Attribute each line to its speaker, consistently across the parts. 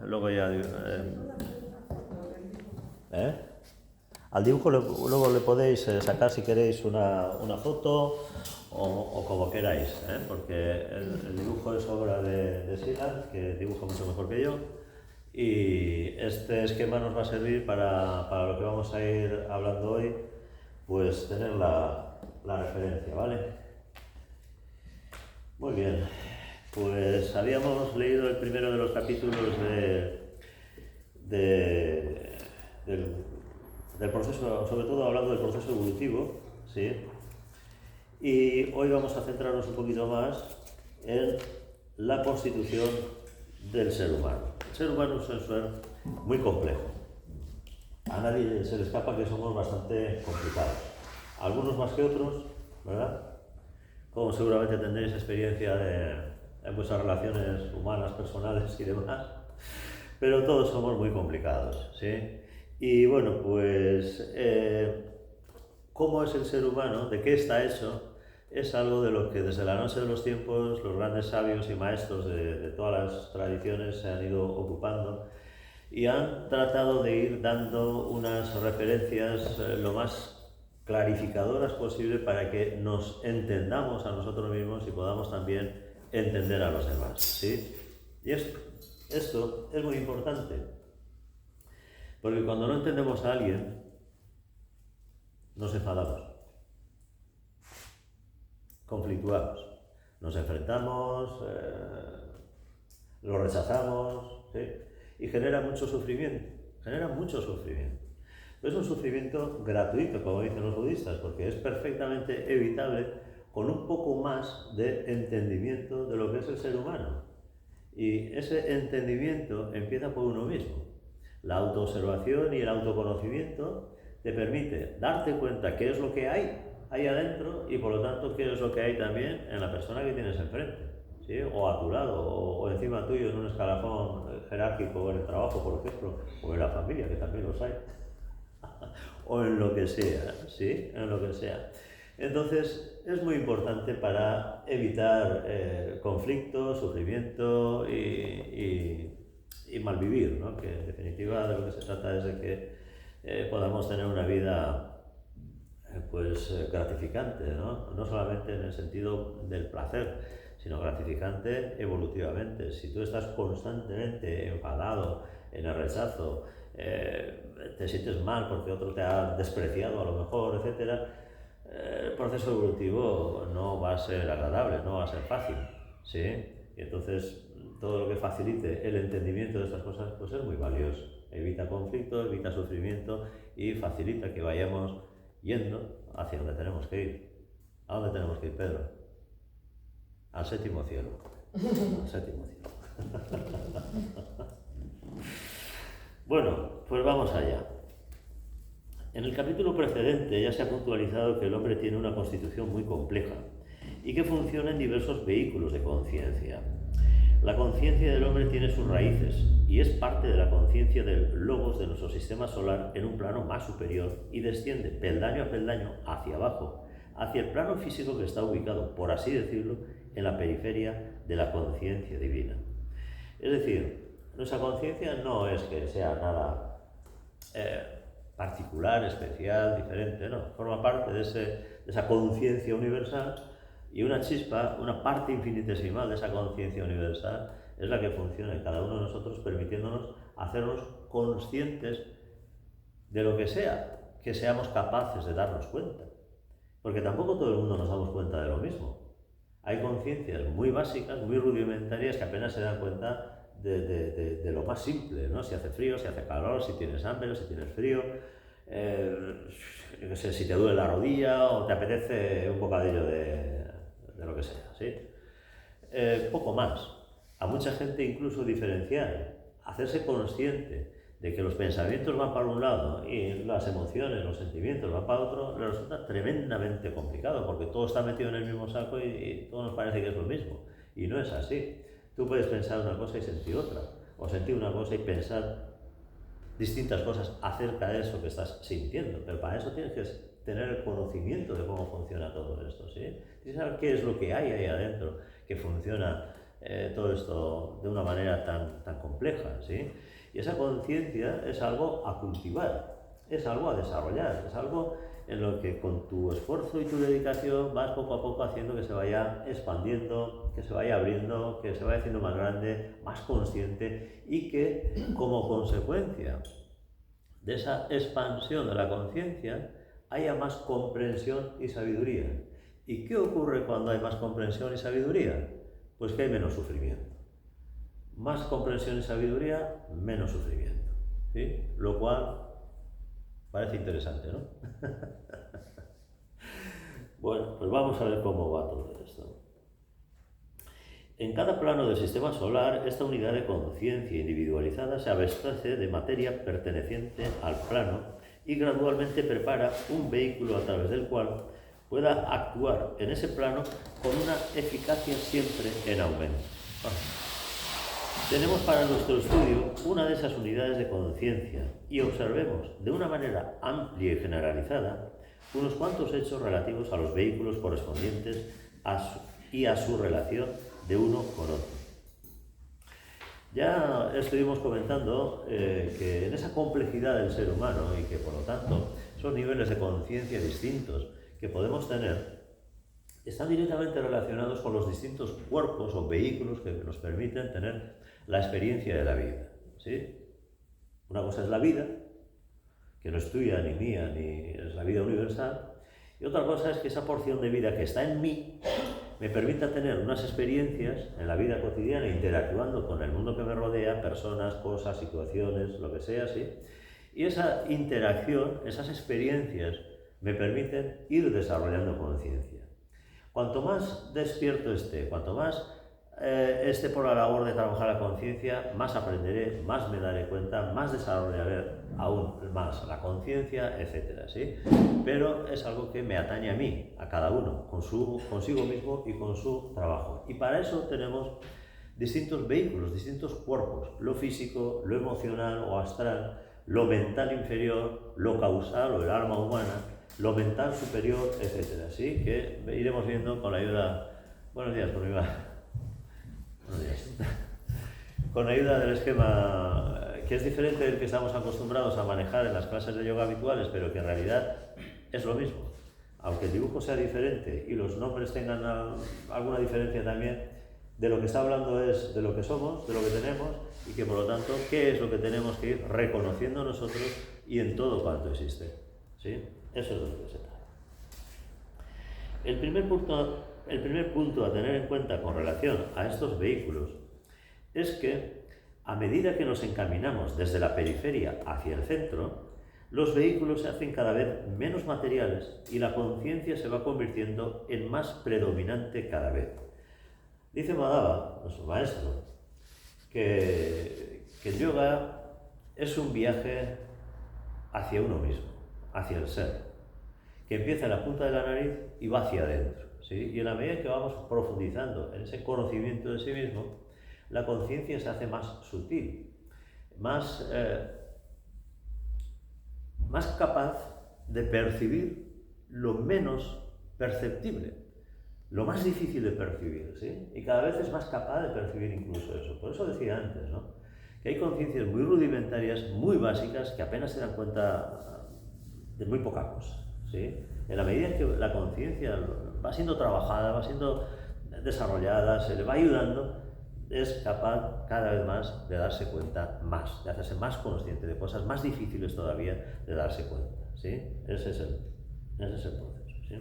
Speaker 1: luego ya... Al dibujo luego le podéis sacar si queréis una foto o como queráis, porque el dibujo es obra de Silas, que dibuja mucho mejor que yo, y este esquema nos va a servir para lo que vamos a ir hablando hoy, pues tener la referencia, ¿vale? Muy bien, pues habíamos leído el primero de los capítulos del, del proceso, sobre todo hablando del proceso evolutivo, ¿sí? Y hoy vamos a centrarnos un poquito más en la constitución del ser humano. El ser humano es un ser muy complejo. A nadie se le escapa que somos bastante complicados. Algunos más que otros, ¿verdad? Como seguramente tendréis experiencia en vuestras relaciones humanas, personales y demás. Pero todos somos muy complicados, ¿sí? Y bueno, pues, ¿cómo es el ser humano? ¿De qué está hecho? Es algo de lo que desde la noche de los tiempos los grandes sabios y maestros de todas las tradiciones se han ido ocupando y han tratado de ir dando unas referencias lo más clarificadoras posible para que nos entendamos a nosotros mismos y podamos también entender a los demás, ¿sí? Y esto es muy importante, porque cuando no entendemos a alguien, nos enfadamos, conflictuamos, nos enfrentamos, lo rechazamos, ¿sí? Y genera mucho sufrimiento, Es un sufrimiento gratuito, como dicen los budistas, porque es perfectamente evitable con un poco más de entendimiento de lo que es el ser humano. Y ese entendimiento empieza por uno mismo. La autoobservación y el autoconocimiento te permite darte cuenta qué es lo que hay ahí adentro y por lo tanto qué es lo que hay también en la persona que tienes enfrente, ¿sí? O a tu lado, o encima tuyo en un escalafón jerárquico en el trabajo, por ejemplo, o en la familia, que también los hay, o en lo que sea, ¿sí? En lo que sea. Entonces, es muy importante para evitar conflicto, sufrimiento y malvivir, ¿no? Que en definitiva de lo que se trata es de que podamos tener una vida gratificante, ¿no? No solamente en el sentido del placer, sino gratificante evolutivamente. Si tú estás constantemente enfadado, en el rechazo, te sientes mal porque otro te ha despreciado a lo mejor, etc., el proceso evolutivo no va a ser agradable, no va a ser fácil, ¿sí? Y entonces todo lo que facilite el entendimiento de estas cosas pues es muy valioso. Evita conflicto, evita sufrimiento y facilita que vayamos yendo hacia donde tenemos que ir. ¿A dónde tenemos que ir, Pedro? Al séptimo cielo. Al séptimo cielo. Bueno, pues vamos allá. En el capítulo precedente ya se ha puntualizado que el hombre tiene una constitución muy compleja y que funciona en diversos vehículos de conciencia. La conciencia del hombre tiene sus raíces y es parte de la conciencia del logos de nuestro sistema solar en un plano más superior y desciende peldaño a peldaño hacia abajo, hacia el plano físico que está ubicado, por así decirlo, en la periferia de la conciencia divina. Es decir, nuestra conciencia no es que sea nada particular, especial, diferente, no, forma parte de esa conciencia universal. Y una chispa, una parte infinitesimal de esa conciencia universal es la que funciona en cada uno de nosotros, permitiéndonos hacernos conscientes de lo que sea, que seamos capaces de darnos cuenta. Porque tampoco todo el mundo nos damos cuenta de lo mismo. Hay conciencias muy básicas, muy rudimentarias, que apenas se dan cuenta de lo más simple, ¿no? Si hace frío, si hace calor, si tienes hambre, si tienes frío, no sé, si te duele la rodilla o te apetece un bocadillo de lo que sea, ¿sí? Poco más. A mucha gente incluso diferenciar, hacerse consciente de que los pensamientos van para un lado y las emociones, los sentimientos van para otro, le resulta tremendamente complicado porque todo está metido en el mismo saco y todo nos parece que es lo mismo. Y no es así. Tú puedes pensar una cosa y sentir otra, o sentir una cosa y pensar distintas cosas acerca de eso que estás sintiendo, pero para eso tienes que tener el conocimiento de cómo funciona todo esto, ¿sí? Tienes que saber qué es lo que hay ahí adentro que funciona todo esto de una manera tan compleja, ¿sí? Y esa conciencia es algo a cultivar, es algo a desarrollar, es algo en lo que con tu esfuerzo y tu dedicación vas poco a poco haciendo que se vaya expandiendo, que se vaya abriendo, que se vaya haciendo más grande, más consciente, y que como consecuencia de esa expansión de la conciencia haya más comprensión y sabiduría. ¿Y qué ocurre cuando hay más comprensión y sabiduría? Pues que hay menos sufrimiento. Más comprensión y sabiduría, menos sufrimiento, ¿sí? Lo cual parece interesante, ¿no? Bueno, pues vamos a ver cómo va todo esto. En cada plano del sistema solar, esta unidad de conciencia individualizada se abastece de materia perteneciente al plano y gradualmente prepara un vehículo a través del cual pueda actuar en ese plano con una eficacia siempre en aumento. Tenemos para nuestro estudio una de esas unidades de conciencia y observemos de una manera amplia y generalizada unos cuantos hechos relativos a los vehículos correspondientes y a su relación de uno con otro. Ya estuvimos comentando que en esa complejidad del ser humano y que por lo tanto esos niveles de conciencia distintos que podemos tener están directamente relacionados con los distintos cuerpos o vehículos que nos permiten tener la experiencia de la vida, ¿sí? Una cosa es la vida, que no es tuya ni mía, ni es la vida universal, y otra cosa es que esa porción de vida que está en mí me permita tener unas experiencias en la vida cotidiana, interactuando con el mundo que me rodea, personas, cosas, situaciones, lo que sea, ¿sí? Y esa interacción, esas experiencias, me permiten ir desarrollando conciencia. Cuanto más despierto esté, cuanto más esté por la labor de trabajar la conciencia, más aprenderé, más me daré cuenta, más desarrollaré aún más la conciencia, etc., ¿sí? Pero es algo que me atañe a mí, a cada uno, consigo mismo y con su trabajo. Y para eso tenemos distintos vehículos, distintos cuerpos, lo físico, lo emocional o astral, lo mental inferior, lo causal o el alma humana, lo mental superior, etc., ¿sí? Que iremos viendo con la ayuda... Buenos días, por mi va. Buenos días. Con la ayuda del esquema, que es diferente del que estamos acostumbrados a manejar en las clases de yoga habituales, pero que en realidad es lo mismo. Aunque el dibujo sea diferente y los nombres tengan alguna diferencia también, de lo que está hablando es de lo que somos, de lo que tenemos, y que por lo tanto, ¿qué es lo que tenemos que ir reconociendo nosotros y en todo cuanto existe? ¿Sí? Eso es de lo que se trata. El primer punto a tener en cuenta con relación a estos vehículos es que a medida que nos encaminamos desde la periferia hacia el centro, los vehículos se hacen cada vez menos materiales y la conciencia se va convirtiendo en más predominante cada vez. Dice Madhava, nuestro maestro, que el yoga es un viaje hacia uno mismo, hacia el ser, que empieza en la punta de la nariz y va hacia adentro, ¿sí? Y en la medida que vamos profundizando en ese conocimiento de sí mismo, la conciencia se hace más sutil, más capaz de percibir lo menos perceptible, lo más difícil de percibir, ¿sí? Y cada vez es más capaz de percibir incluso eso. Por eso decía antes, ¿no?, que hay conciencias muy rudimentarias, muy básicas, que apenas se dan cuenta de muy poca cosa, ¿sí? En la medida en que la conciencia va siendo trabajada, va siendo desarrollada, se le va ayudando, es capaz cada vez más de darse cuenta más, de hacerse más consciente de cosas más difíciles todavía de darse cuenta, ¿sí? Ese es el proceso, ¿sí?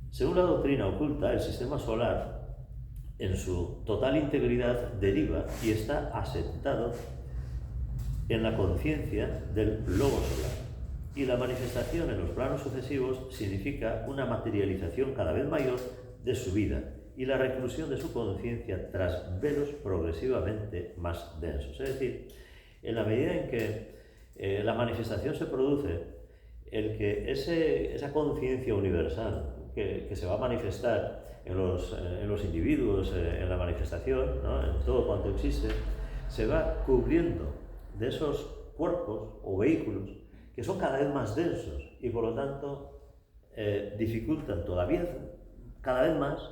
Speaker 1: Según la doctrina oculta, el sistema solar, en su total integridad, deriva y está asentado en la conciencia del globo solar. Y la manifestación en los planos sucesivos significa una materialización cada vez mayor de su vida y la reclusión de su conciencia tras velos progresivamente más densos. Es decir, en la medida en que la manifestación se produce, el que esa conciencia universal que se va a manifestar en los individuos, en la manifestación, ¿no?, en todo cuanto existe, se va cubriendo de esos cuerpos o vehículos que son cada vez más densos y por lo tanto dificultan todavía cada vez más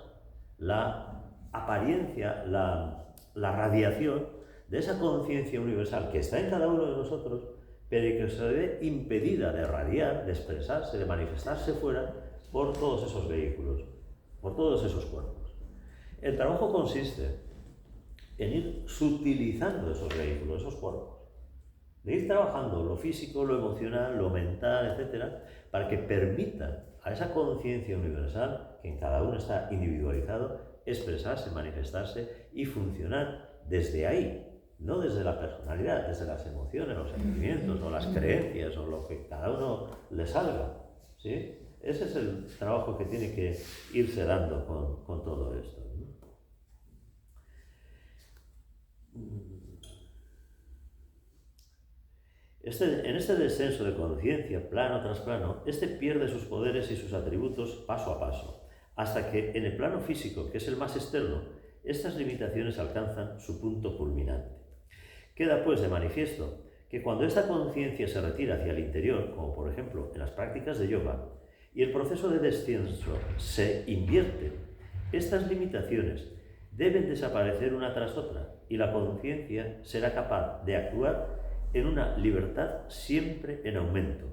Speaker 1: la apariencia, la radiación de esa conciencia universal que está en cada uno de nosotros, pero que se ve impedida de radiar, de expresarse, de manifestarse fuera por todos esos vehículos, por todos esos cuerpos. El trabajo consiste en ir sutilizando esos vehículos, esos cuerpos, de ir trabajando lo físico, lo emocional, lo mental, etcétera, para que permitan a esa conciencia universal, que en cada uno está individualizado, expresarse, manifestarse y funcionar desde ahí, no desde la personalidad, desde las emociones, los sentimientos o las creencias o lo que cada uno le salga, ¿sí? Ese es el trabajo que tiene que irse dando con todo esto, ¿no? En este descenso de conciencia, plano tras plano, pierde sus poderes y sus atributos paso a paso, hasta que en el plano físico, que es el más externo, estas limitaciones alcanzan su punto culminante. Queda pues de manifiesto que cuando esta conciencia se retira hacia el interior, como por ejemplo en las prácticas de yoga, y el proceso de descenso se invierte, estas limitaciones deben desaparecer una tras otra y la conciencia será capaz de actuar en una libertad siempre en aumento,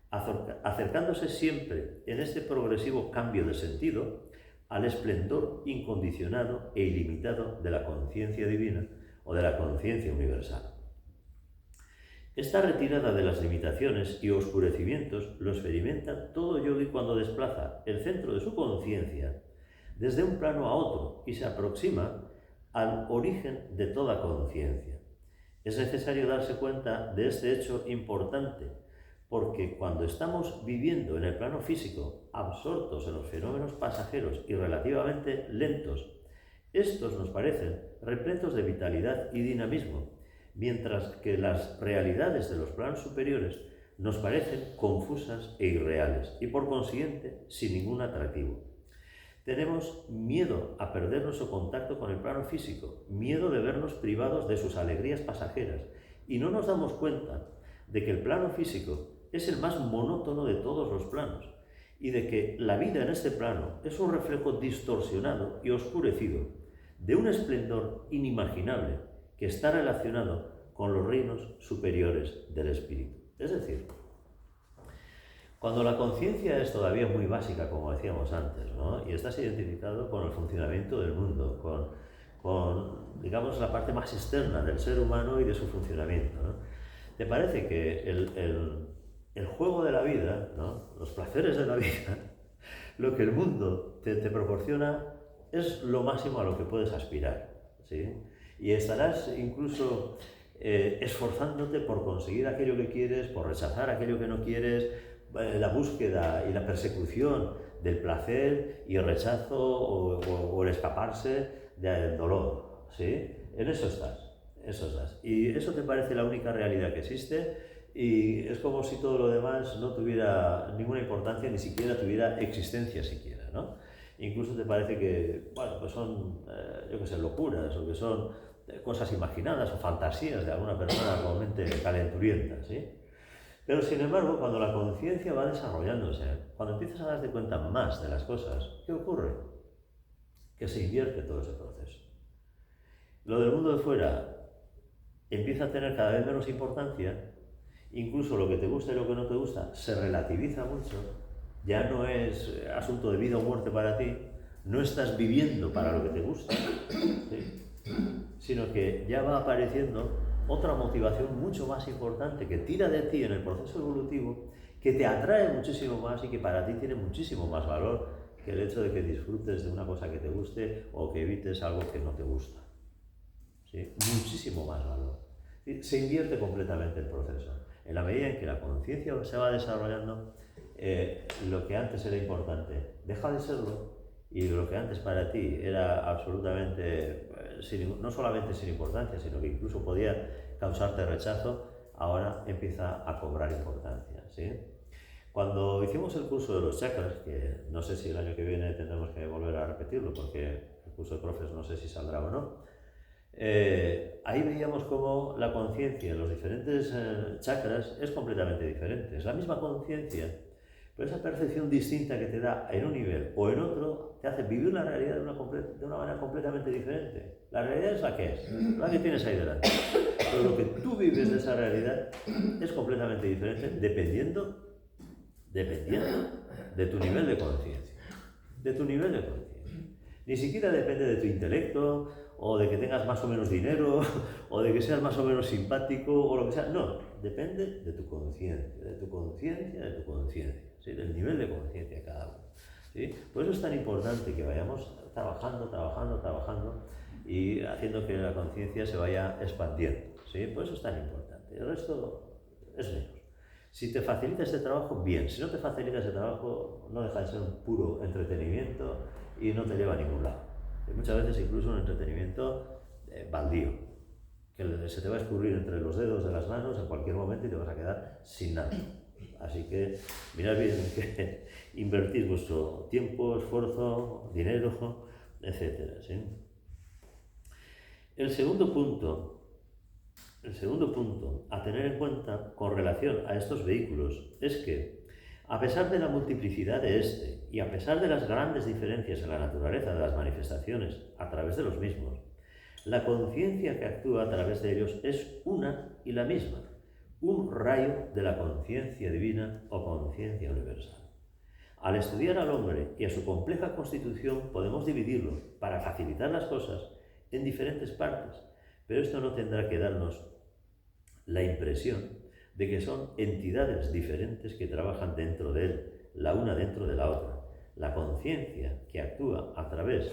Speaker 1: acercándose siempre en este progresivo cambio de sentido al esplendor incondicionado e ilimitado de la conciencia divina o de la conciencia universal. Esta retirada de las limitaciones y oscurecimientos lo experimenta todo yogi cuando desplaza el centro de su conciencia desde un plano a otro y se aproxima al origen de toda conciencia. Es necesario darse cuenta de este hecho importante, porque cuando estamos viviendo en el plano físico, absortos en los fenómenos pasajeros y relativamente lentos, estos nos parecen repletos de vitalidad y dinamismo, mientras que las realidades de los planos superiores nos parecen confusas e irreales y por consiguiente sin ningún atractivo. Tenemos miedo a perder nuestro contacto con el plano físico, miedo de vernos privados de sus alegrías pasajeras y no nos damos cuenta de que el plano físico es el más monótono de todos los planos y de que la vida en este plano es un reflejo distorsionado y oscurecido de un esplendor inimaginable que está relacionado con los reinos superiores del espíritu. Es decir, cuando la conciencia es todavía muy básica, como decíamos antes, ¿no? Y estás identificado con el funcionamiento del mundo, con digamos, la parte más externa del ser humano y de su funcionamiento, ¿no? ¿Te parece que el juego de la vida, ¿no? Los placeres de la vida, lo que el mundo te proporciona es lo máximo a lo que puedes aspirar, ¿sí? Y estarás incluso esforzándote por conseguir aquello que quieres, por rechazar aquello que no quieres, la búsqueda y la persecución del placer y el rechazo o el escaparse del dolor, ¿sí? En eso estás. Y eso te parece la única realidad que existe y es como si todo lo demás no tuviera ninguna importancia, ni siquiera tuviera existencia siquiera, ¿no? Incluso te parece que, bueno, pues son, yo qué sé, locuras o que son cosas imaginadas o fantasías de alguna persona con mente calenturienta, ¿sí? Pero sin embargo, cuando la conciencia va desarrollándose, cuando empiezas a darte cuenta más de las cosas, ¿qué ocurre? Que se invierte todo ese proceso. Lo del mundo de fuera empieza a tener cada vez menos importancia, incluso lo que te gusta y lo que no te gusta se relativiza mucho, ya no es asunto de vida o muerte para ti, no estás viviendo para lo que te gusta, ¿sí? Sino que ya va apareciendo otra motivación mucho más importante que tira de ti en el proceso evolutivo, que te atrae muchísimo más y que para ti tiene muchísimo más valor que el hecho de que disfrutes de una cosa que te guste o que evites algo que no te gusta, ¿sí? Muchísimo más valor. Se invierte completamente el proceso. En la medida en que la conciencia se va desarrollando, lo que antes era importante deja de serlo y lo que antes para ti era absolutamente, no solamente sin importancia, sino que incluso podía causarte rechazo, ahora empieza a cobrar importancia, ¿sí? Cuando hicimos el curso de los chakras, que no sé si el año que viene tendremos que volver a repetirlo porque el curso de profes no sé si saldrá o no, ahí veíamos cómo la conciencia en los diferentes chakras es completamente diferente. Es la misma conciencia, Pero esa percepción distinta que te da en un nivel o en otro te hace vivir la realidad de una manera completamente diferente. La realidad es la que es, la que tienes ahí delante. Pero lo que tú vives de esa realidad es completamente diferente dependiendo de tu nivel de conciencia. De tu nivel de conciencia. Ni siquiera depende de tu intelecto, o de que tengas más o menos dinero, o de que seas más o menos simpático, o lo que sea. No, depende de tu conciencia, de tu conciencia, de tu conciencia, ¿sí? Del nivel de conciencia de cada uno. ¿Sí? Por eso es tan importante que vayamos trabajando y haciendo que la conciencia se vaya expandiendo. ¿Sí? Por eso es tan importante. El resto es menos. Si te facilita ese trabajo, bien. Si no te facilita ese trabajo, no deja de ser un puro entretenimiento y no te lleva a ningún lado. Y muchas veces incluso un entretenimiento baldío, que se te va a escurrir entre los dedos de las manos en cualquier momento y te vas a quedar sin nada. Así que mirad bien en qué invertís vuestro tiempo, esfuerzo, dinero, etc. ¿Sí? El segundo punto a tener en cuenta con relación a estos vehículos es que, a pesar de la multiplicidad de este y a pesar de las grandes diferencias en la naturaleza de las manifestaciones a través de los mismos, la conciencia que actúa a través de ellos es una y la misma, un rayo de la conciencia divina o conciencia universal. Al estudiar al hombre y a su compleja constitución podemos dividirlo, para facilitar las cosas, en diferentes partes, pero esto no tendrá que darnos la impresión de que son entidades diferentes que trabajan dentro de él, la una dentro de la otra. La conciencia que actúa a través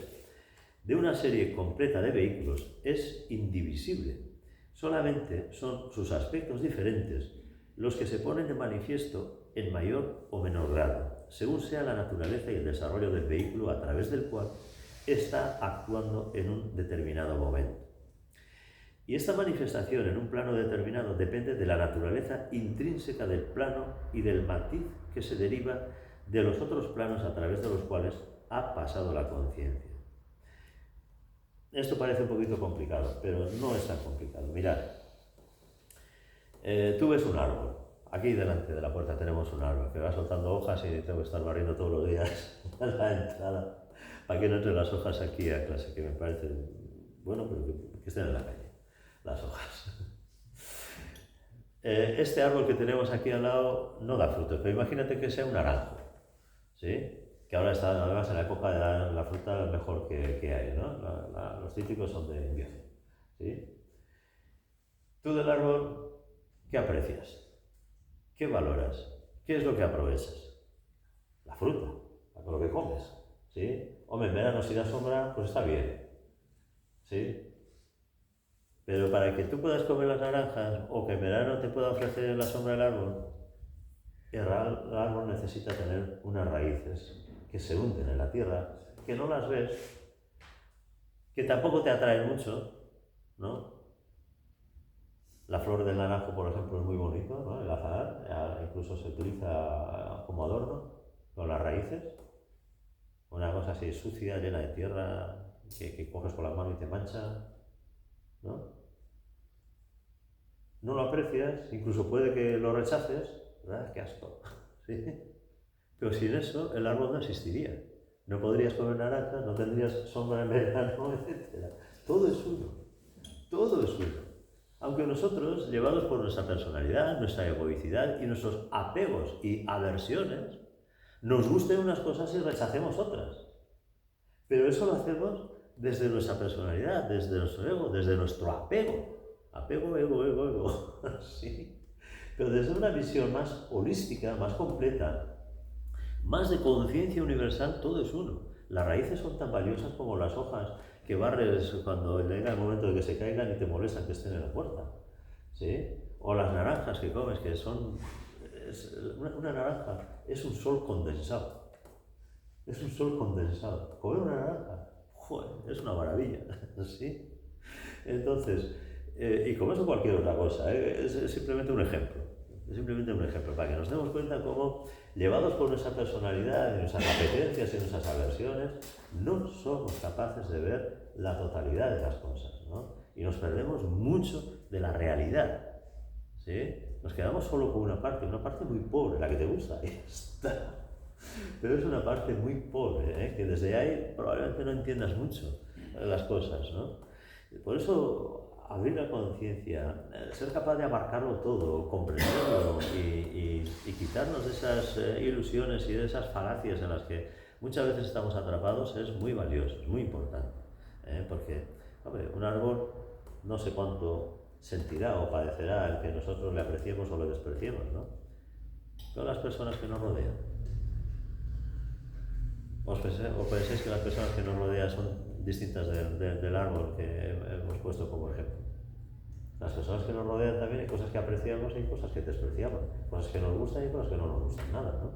Speaker 1: de una serie completa de vehículos es indivisible. Solamente son sus aspectos diferentes los que se ponen de manifiesto en mayor o menor grado, según sea la naturaleza y el desarrollo del vehículo a través del cual está actuando en un determinado momento. Y esta manifestación en un plano determinado depende de la naturaleza intrínseca del plano y del matiz que se deriva de los otros planos a través de los cuales ha pasado la conciencia. Esto parece un poquito complicado, pero no es tan complicado. Mirad, tú ves un árbol. Aquí delante de la puerta tenemos un árbol que va soltando hojas y tengo que estar barriendo todos los días la entrada para que no entren las hojas aquí a clase, que me parece bueno, pero que estén en la calle, las hojas. Este árbol que tenemos aquí al lado no da frutos, pero imagínate que sea un naranjo, ¿sí? Que ahora está además en la época de la fruta mejor que hay, ¿no? Los cítricos son de invierno, ¿sí? Tú del árbol, ¿qué aprecias? ¿Qué valoras? ¿Qué es lo que aprovechas? La fruta, lo que comes, ¿sí? Hombre, en verano si da sombra, pues está bien, ¿sí? Pero para que tú puedas comer las naranjas o que en verano te pueda ofrecer la sombra del árbol, el árbol necesita tener unas raíces que se hunden en la tierra, que no las ves, que tampoco te atraen mucho, ¿no? La flor del naranjo, por ejemplo, es muy bonito, ¿no? El azahar, incluso se utiliza como adorno con las raíces. Una cosa así sucia, llena de tierra, que coges con la mano y te mancha, ¿no? No lo aprecias, incluso puede que lo rechaces, ¿verdad? ¡Qué asco! ¿Sí? Pero sin eso, el árbol no existiría. No podrías comer naranjas, no tendrías sombra en verano, etc. Todo es uno. Todo es uno. Aunque nosotros, llevados por nuestra personalidad, nuestra egoicidad y nuestros apegos y aversiones, nos gusten unas cosas y rechacemos otras. Pero eso lo hacemos desde nuestra personalidad, desde nuestro ego, desde nuestro apego. Apego, ego. ¿Sí? Pero desde una visión más holística, más completa, más de conciencia universal, todo es uno. Las raíces son tan valiosas como las hojas que barres cuando llega el momento de que se caigan y te molestan que estén en la puerta, ¿sí? O las naranjas que comes, que son... una naranja es un sol condensado. Es un sol condensado. Comer una naranja, ¡joder!, es una maravilla, ¿sí? Entonces, y como eso cualquier otra cosa, es simplemente un ejemplo. Es simplemente un ejemplo, para que nos demos cuenta cómo, llevados por nuestra personalidad, y nuestras apetencias y nuestras aversiones, no somos capaces de ver la totalidad de las cosas, ¿no? Y nos perdemos mucho de la realidad, ¿sí? Nos quedamos solo con una parte muy pobre, la que te gusta, y ya está. Pero es una parte muy pobre, ¿eh? Que desde ahí probablemente no entiendas mucho las cosas, ¿no? Por eso abrir la conciencia, ser capaz de abarcarlo todo, comprenderlo y quitarnos de esas ilusiones y de esas falacias en las que muchas veces estamos atrapados es muy valioso, es muy importante. Porque, hombre, un árbol no sé cuánto sentirá o padecerá el que nosotros le apreciemos o le despreciemos, ¿no? Son las personas que nos rodean. ¿O pensáis que las personas que nos rodean son distintas del árbol que hemos puesto como ejemplo? Las personas que nos rodean también hay cosas que apreciamos y hay cosas que despreciamos, cosas que nos gustan y cosas que no nos gustan nada, ¿no?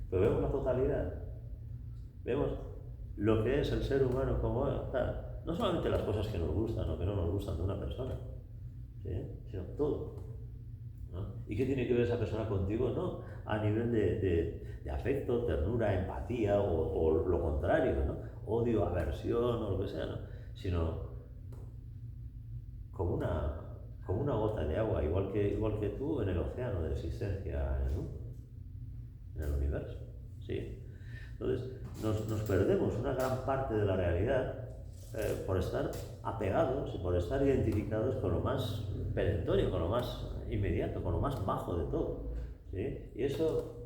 Speaker 1: Pero vemos la totalidad, vemos lo que es el ser humano como tal. No solamente las cosas que nos gustan o que no nos gustan de una persona, ¿sí? Sino todo, ¿no? ¿Y qué tiene que ver esa persona contigo? No a nivel de afecto, ternura, empatía o lo contrario, ¿no? Odio, aversión o lo que sea, ¿no? Sino como una gota de agua, igual que tú en el océano de existencia en el universo, ¿sí? Entonces nos perdemos una gran parte de la realidad por estar apegados y por estar identificados con lo más perentorio, con lo más inmediato, con lo más bajo de todo, ¿sí? Y eso,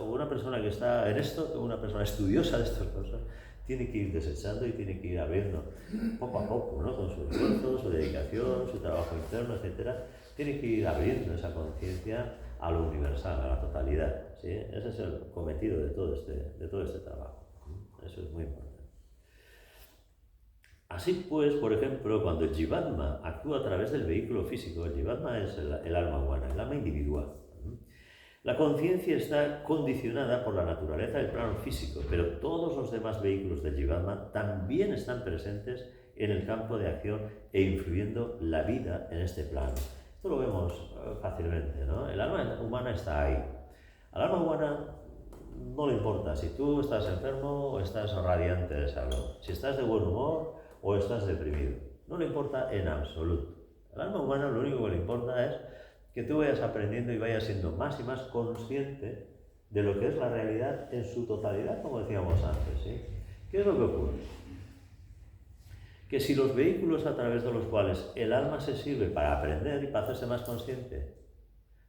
Speaker 1: una persona que está en esto, una persona estudiosa de estas cosas, tiene que ir desechando y tiene que ir abriendo poco a poco, ¿no? Con su esfuerzo, su dedicación, su trabajo interno, etcétera, tiene que ir abriendo esa conciencia a lo universal, a la totalidad, ¿sí? Ese es el cometido de todo este trabajo. Eso es muy importante. Así pues, por ejemplo, cuando el Jivatma actúa a través del vehículo físico, el Jivatma es el alma humana, el alma individual. La conciencia está condicionada por la naturaleza del plano físico, pero todos los demás vehículos del Jivatma también están presentes en el campo de acción e influyendo la vida en este plano. Esto lo vemos fácilmente, ¿no? El alma humana está ahí. Al alma humana no le importa si tú estás enfermo o estás radiante de salud, si estás de buen humor o estás deprimido. No le importa en absoluto. Al alma humana lo único que le importa es que tú vayas aprendiendo y vayas siendo más y más consciente de lo que es la realidad en su totalidad, como decíamos antes, ¿sí? ¿Qué es lo que ocurre? Que si los vehículos a través de los cuales el alma se sirve para aprender y para hacerse más consciente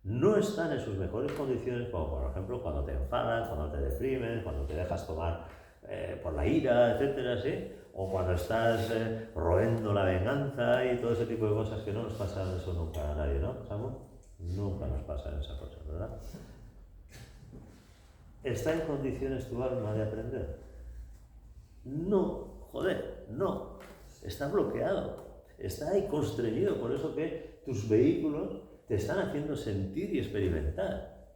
Speaker 1: no están en sus mejores condiciones, como por ejemplo cuando te enfadas, cuando te deprimes, cuando te dejas tomar por la ira, etcétera, ¿sí? O cuando estás roendo la venganza y todo ese tipo de cosas que no nos pasan eso nunca a nadie, ¿no, Samu? Nunca nos pasan esas cosas, ¿verdad? ¿Está en condiciones tu alma de aprender? No, joder, no. Está bloqueado, está ahí constreñido, por eso que tus vehículos te están haciendo sentir y experimentar.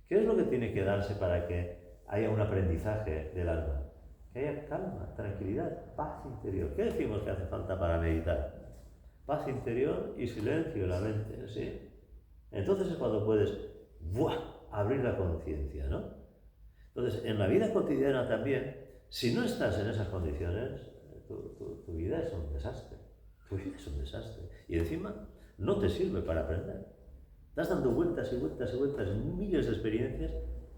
Speaker 1: ¿Qué es lo que tiene que darse para que haya un aprendizaje del alma? Que haya calma, tranquilidad, paz interior. ¿Qué decimos que hace falta para meditar? Paz interior y silencio en la mente, ¿sí? Entonces es cuando puedes abrir la conciencia, ¿no? Entonces, en la vida cotidiana también, si no estás en esas condiciones, tu vida es un desastre. Tu vida es un desastre. Y encima, no te sirve para aprender. Estás dando vueltas y vueltas y vueltas en miles de experiencias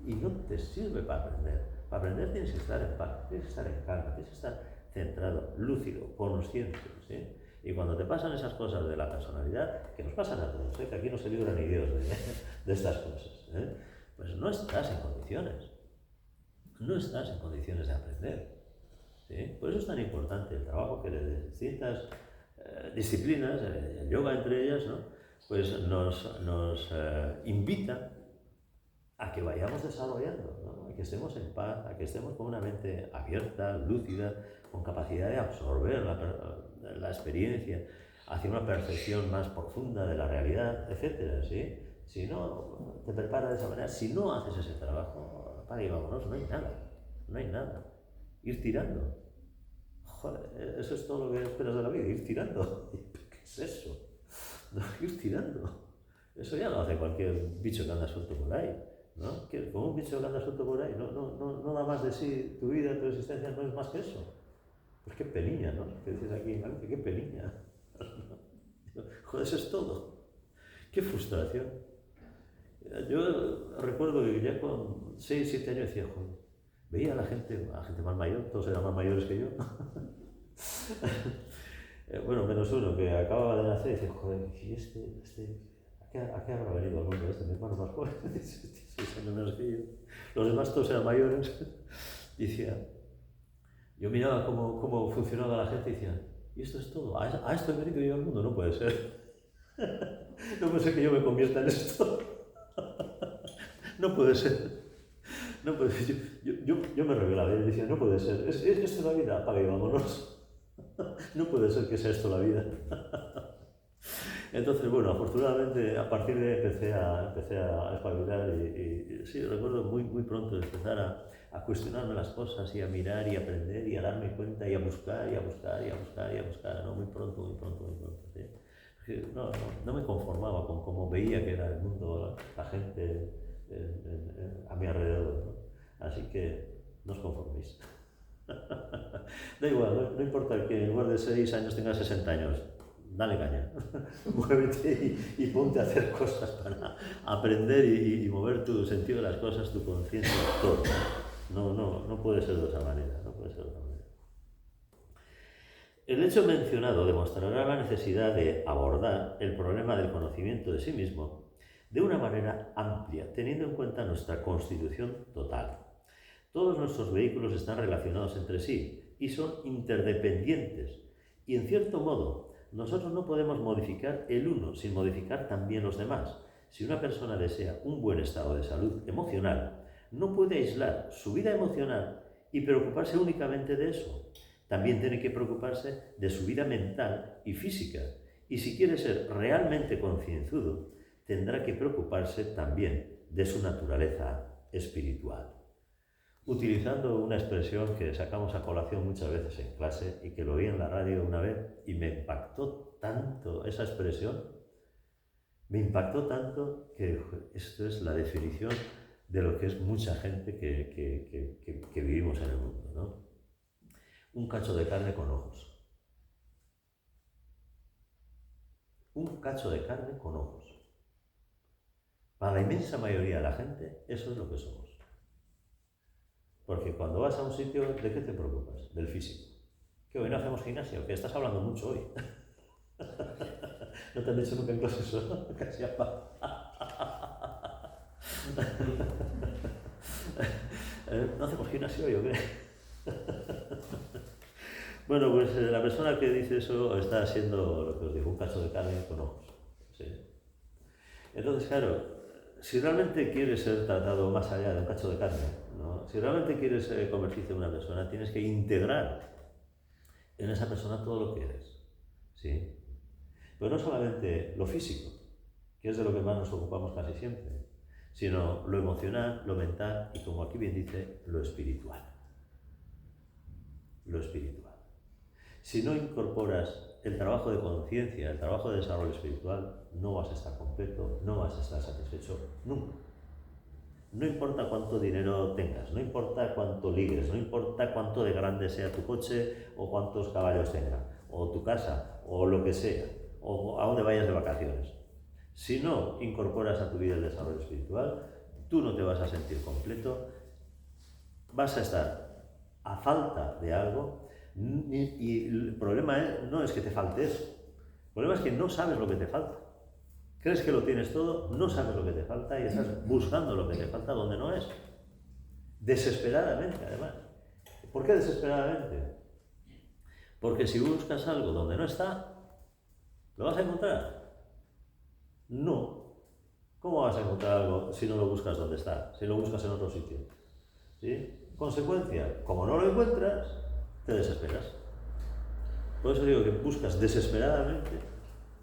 Speaker 1: y no te sirve para aprender. Para aprender tienes que estar en paz, tienes que estar en calma, tienes que estar centrado, lúcido, consciente, ¿sí? Y cuando te pasan esas cosas de la personalidad, que nos pasan a todos, que aquí no se libra ni Dios de estas cosas, pues no estás en condiciones. No estás en condiciones de aprender, ¿sí? Por eso es tan importante el trabajo que de distintas disciplinas, el yoga entre ellas, ¿no? Pues nos invita a que vayamos desarrollando, ¿no? A que estemos en paz, a que estemos con una mente abierta, lúcida, con capacidad de absorber la experiencia hacia una percepción más profunda de la realidad, etcétera, ¿sí? Si no te preparas de esa manera, si no haces ese trabajo, para y vámonos, no hay nada, no hay nada. Ir tirando. Joder, eso es todo lo que esperas de la vida, ir tirando. ¿Qué es eso? No, ir tirando. Eso ya lo hace cualquier bicho que anda suelto por ahí, ¿no? Como un bicho que anda suelto por ahí, no da más de sí, tu vida, tu existencia no es más que eso. Pues qué peliña, ¿no? Que dices aquí en Galicia, qué peliña. Joder, eso es todo. Qué frustración. Yo recuerdo que ya con 6, 7 años decía, joder, veía a la gente más mayor, todos eran más mayores que yo. Bueno, menos uno que acababa de nacer y decía, joder, ¿y ¿a qué habrá venido al mundo este? Mi hermano más joven, 6 años menos que yo. Los demás todos eran mayores. Y decía, yo miraba cómo funcionaba la gente y decía, ¿y esto es todo? ¿A esto he venido yo al mundo? No puede ser. No puede ser que yo me convierta en esto. No puede ser. No puede ser. Yo me revelaba y decía, no puede ser. Esto es la vida, apaga y vámonos. No puede ser que sea esto la vida. Entonces, bueno, afortunadamente a partir de ahí empecé a espabilar y sí, recuerdo muy pronto empezar a cuestionarme las cosas y a mirar y a aprender y a darme cuenta y a buscar y a buscar y a buscar y a buscar, ¿no? Muy pronto, ¿sí? No me conformaba con cómo veía que era el mundo, la gente a mi alrededor, ¿no? Así que no os conforméis. Da igual, no importa que en lugar de 6 años tengas 60 años, dale caña, muévete y ponte a hacer cosas para aprender y mover tu sentido de las cosas, tu conciencia, todo. No puede ser de otra manera, no puede ser de otra manera. El hecho mencionado demostrará la necesidad de abordar el problema del conocimiento de sí mismo de una manera amplia, teniendo en cuenta nuestra constitución total. Todos nuestros vehículos están relacionados entre sí y son interdependientes. Y en cierto modo, nosotros no podemos modificar el uno sin modificar también los demás. Si una persona desea un buen estado de salud emocional, no puede aislar su vida emocional y preocuparse únicamente de eso. También tiene que preocuparse de su vida mental y física. Y si quiere ser realmente concienzudo, tendrá que preocuparse también de su naturaleza espiritual. Utilizando una expresión que sacamos a colación muchas veces en clase y que lo oí en la radio una vez y me impactó tanto esa expresión, me impactó tanto que esto es la definición de lo que es mucha gente que vivimos en el mundo, ¿no? Un cacho de carne con ojos. Un cacho de carne con ojos. Para la inmensa mayoría de la gente, eso es lo que somos. Porque cuando vas a un sitio, ¿de qué te preocupas? Del físico. ¿Que hoy no hacemos gimnasio? Que estás hablando mucho hoy. ¿No te han dicho nunca en clase eso? Casi ¿No hacemos gimnasio hoy o qué? Bueno, pues la persona que dice eso está siendo, lo que os digo, un cacho de carne con ojos. ¿Sí? Entonces, claro, si realmente quieres ser tratado más allá de un cacho de carne, ¿no? Si realmente quieres convertirte en una persona, tienes que integrar en esa persona todo lo que eres. ¿Sí? Pero no solamente lo físico, que es de lo que más nos ocupamos casi siempre, sino lo emocional, lo mental y, como aquí bien dice, lo espiritual. Lo espiritual. Si no incorporas el trabajo de conciencia, el trabajo de desarrollo espiritual, no vas a estar completo, no vas a estar satisfecho nunca. No importa cuánto dinero tengas, no importa cuánto ligues, no importa cuánto de grande sea tu coche o cuántos caballos tenga, o tu casa, o lo que sea, o a dónde vayas de vacaciones. Si no incorporas a tu vida el desarrollo espiritual, tú no te vas a sentir completo, vas a estar a falta de algo. Y el problema no es que te falte eso, el problema es que no sabes lo que te falta. Crees que lo tienes todo, no sabes lo que te falta y estás buscando lo que te falta donde no es. Desesperadamente, además. ¿Por qué desesperadamente? Porque si buscas algo donde no está, ¿lo vas a encontrar? No. ¿Cómo vas a encontrar algo si no lo buscas donde está? Si lo buscas en otro sitio. ¿Sí? Consecuencia, como no lo encuentras, te desesperas. Por eso digo que buscas desesperadamente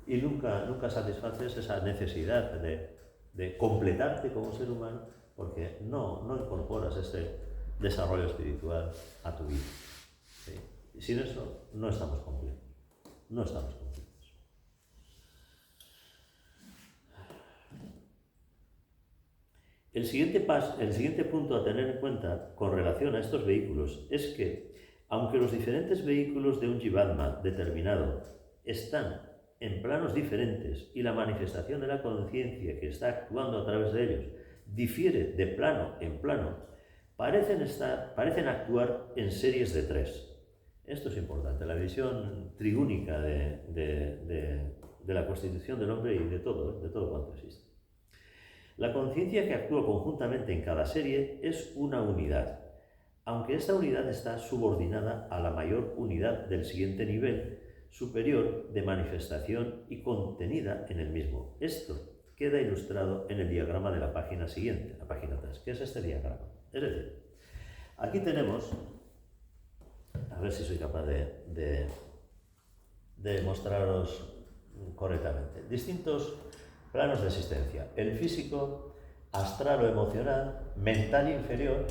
Speaker 1: y nunca satisfaces esa necesidad de completarte como ser humano porque no incorporas este desarrollo espiritual a tu vida. ¿Sí? Y sin eso no estamos completos. No estamos completos. El siguiente punto a tener en cuenta con relación a estos vehículos es que, aunque los diferentes vehículos de un Jivatma determinado están en planos diferentes y la manifestación de la conciencia que está actuando a través de ellos difiere de plano en plano, parecen actuar en series de tres. Esto es importante, la visión trigúnica de la constitución del hombre y de todo cuanto existe. La conciencia que actúa conjuntamente en cada serie es una unidad, aunque esta unidad está subordinada a la mayor unidad del siguiente nivel superior de manifestación y contenida en el mismo. Esto queda ilustrado en el diagrama de la página siguiente, la página 3, que es este diagrama. Es decir, aquí tenemos, a ver si soy capaz de mostraros correctamente, distintos planos de existencia: el físico, astral o emocional, mental inferior,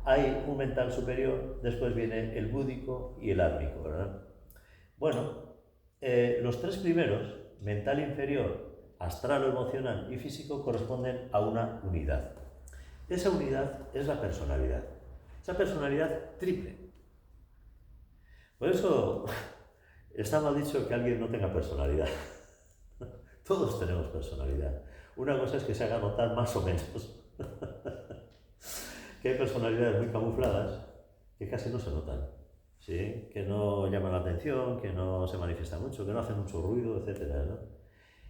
Speaker 1: hay un mental superior, después viene el búdico y el átmico, ¿verdad? Bueno, los tres primeros, mental inferior, astral o emocional y físico, corresponden a una unidad. Esa unidad es la personalidad, esa personalidad triple. Por eso está mal dicho que alguien no tenga personalidad. Todos tenemos personalidad. Una cosa es que se haga notar más o menos. Que hay personalidades muy camufladas que casi no se notan, ¿sí? Que no llaman la atención, que no se manifiestan mucho, que no hacen mucho ruido, etc., ¿no?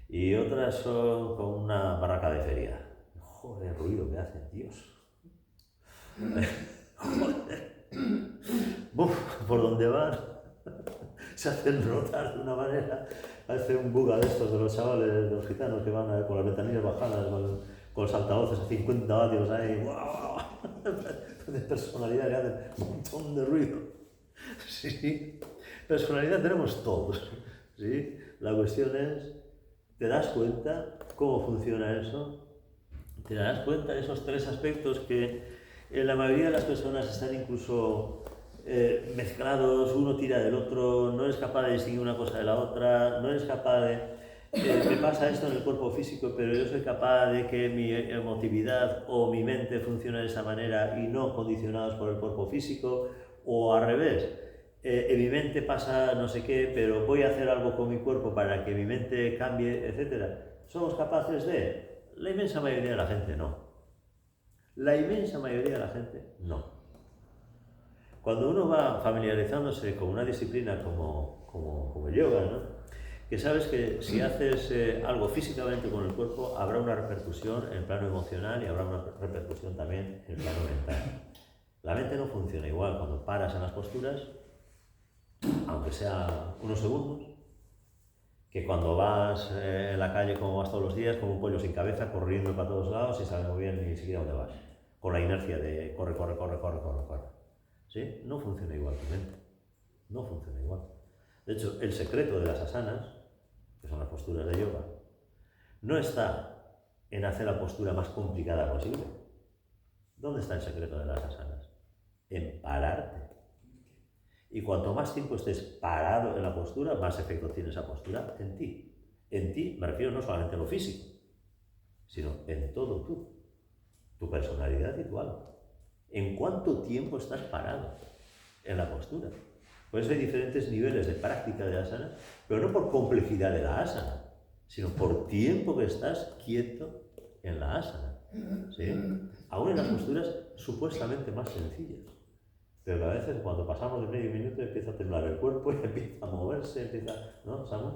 Speaker 1: Y otras son como una barraca de feria. Joder, el ruido que hacen, Dios. Joder. Buf, por donde van se hacen notar de una manera. Hace un buga de estos de los chavales, de los gitanos que van con las ventanillas bajadas, con los altavoces a 50 vatios ahí. ¡Wow! De personalidad que hacen un montón de ruido. Sí, personalidad tenemos todos. ¿Sí? La cuestión es, ¿te das cuenta cómo funciona eso? ¿Te das cuenta de esos tres aspectos que en la mayoría de las personas están incluso mezclados, uno tira del otro, no eres capaz de distinguir una cosa de la otra, no eres capaz de... me pasa esto en el cuerpo físico, pero yo soy capaz de que mi emotividad o mi mente funcione de esa manera y no condicionados por el cuerpo físico, o al revés, en mi mente pasa no sé qué, pero voy a hacer algo con mi cuerpo para que mi mente cambie, etc. ¿Somos capaces de...? La inmensa mayoría de la gente no. La inmensa mayoría de la gente no. Cuando uno va familiarizándose con una disciplina como el yoga, ¿no? Que sabes que si haces algo físicamente con el cuerpo, habrá una repercusión en el plano emocional y habrá una repercusión también en el plano mental. La mente no funciona igual cuando paras en las posturas, aunque sea unos segundos, que cuando vas en la calle como vas todos los días, como un pollo sin cabeza, corriendo para todos lados y sabes muy bien ni siquiera dónde vas, con la inercia de corre. ¿Sí? No funciona igual tu mente, no funciona igual. De hecho, el secreto de las asanas, que son las posturas de yoga, no está en hacer la postura más complicada posible. ¿Dónde está el secreto de las asanas? En pararte. Y cuanto más tiempo estés parado en la postura, más efecto tiene esa postura en ti. En ti me refiero no solamente a lo físico, sino en todo tú, tu personalidad y tu alma. ¿En cuánto tiempo estás parado en la postura? Por eso hay diferentes niveles de práctica de asana, pero no por complejidad de la asana, sino por tiempo que estás quieto en la asana. ¿Sí? Aún en las posturas supuestamente más sencillas. Pero a veces cuando pasamos de medio minuto empieza a temblar el cuerpo y empieza a moverse, ¿no, Samuel?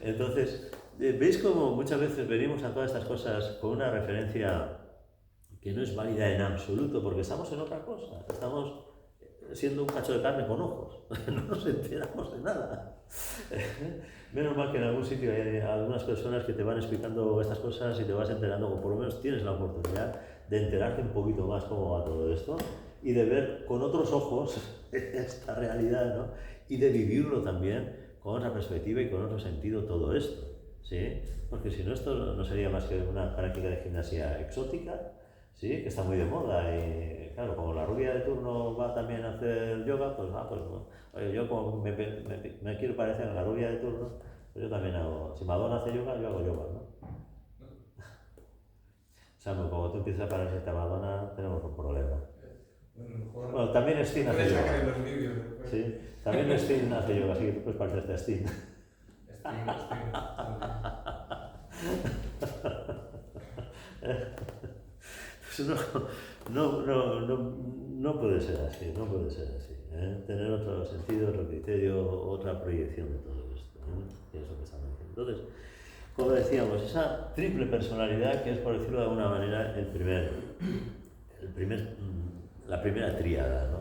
Speaker 1: Entonces, ¿veis cómo muchas veces venimos a todas estas cosas con una referencia que no es válida en absoluto, porque estamos en otra cosa, estamos siendo un cacho de carne con ojos, no nos enteramos de nada. Menos mal que en algún sitio hay algunas personas que te van explicando estas cosas y te vas enterando, o por lo menos tienes la oportunidad de enterarte un poquito más cómo va todo esto y de ver con otros ojos esta realidad, ¿no? Y de vivirlo también con otra perspectiva y con otro sentido todo esto, ¿sí? Porque si no, esto no sería más que una práctica de gimnasia exótica, ¿sí? Que está muy de moda y claro, como la rubia de turno va también a hacer yoga, pues no. Oye, yo como me quiero parecer a la rubia de turno, pues yo también hago, si Madonna hace yoga, yo hago yoga, ¿no? O sea, como tú empiezas a parecerte a Madonna, tenemos un problema. Bueno, también Sting hace
Speaker 2: puedes sacar en
Speaker 1: yoga.
Speaker 2: los vídeos después.
Speaker 1: Sí, también Sting hace yoga, así que tú puedes parecerte a Sting. Pues no puede ser así, no puede ser así. Tener otro sentido, otro criterio, otra proyección de todo esto. Y eso que estamos diciendo. Entonces, como decíamos, esa triple personalidad que es, por decirlo de alguna manera, la primera tríada, ¿no?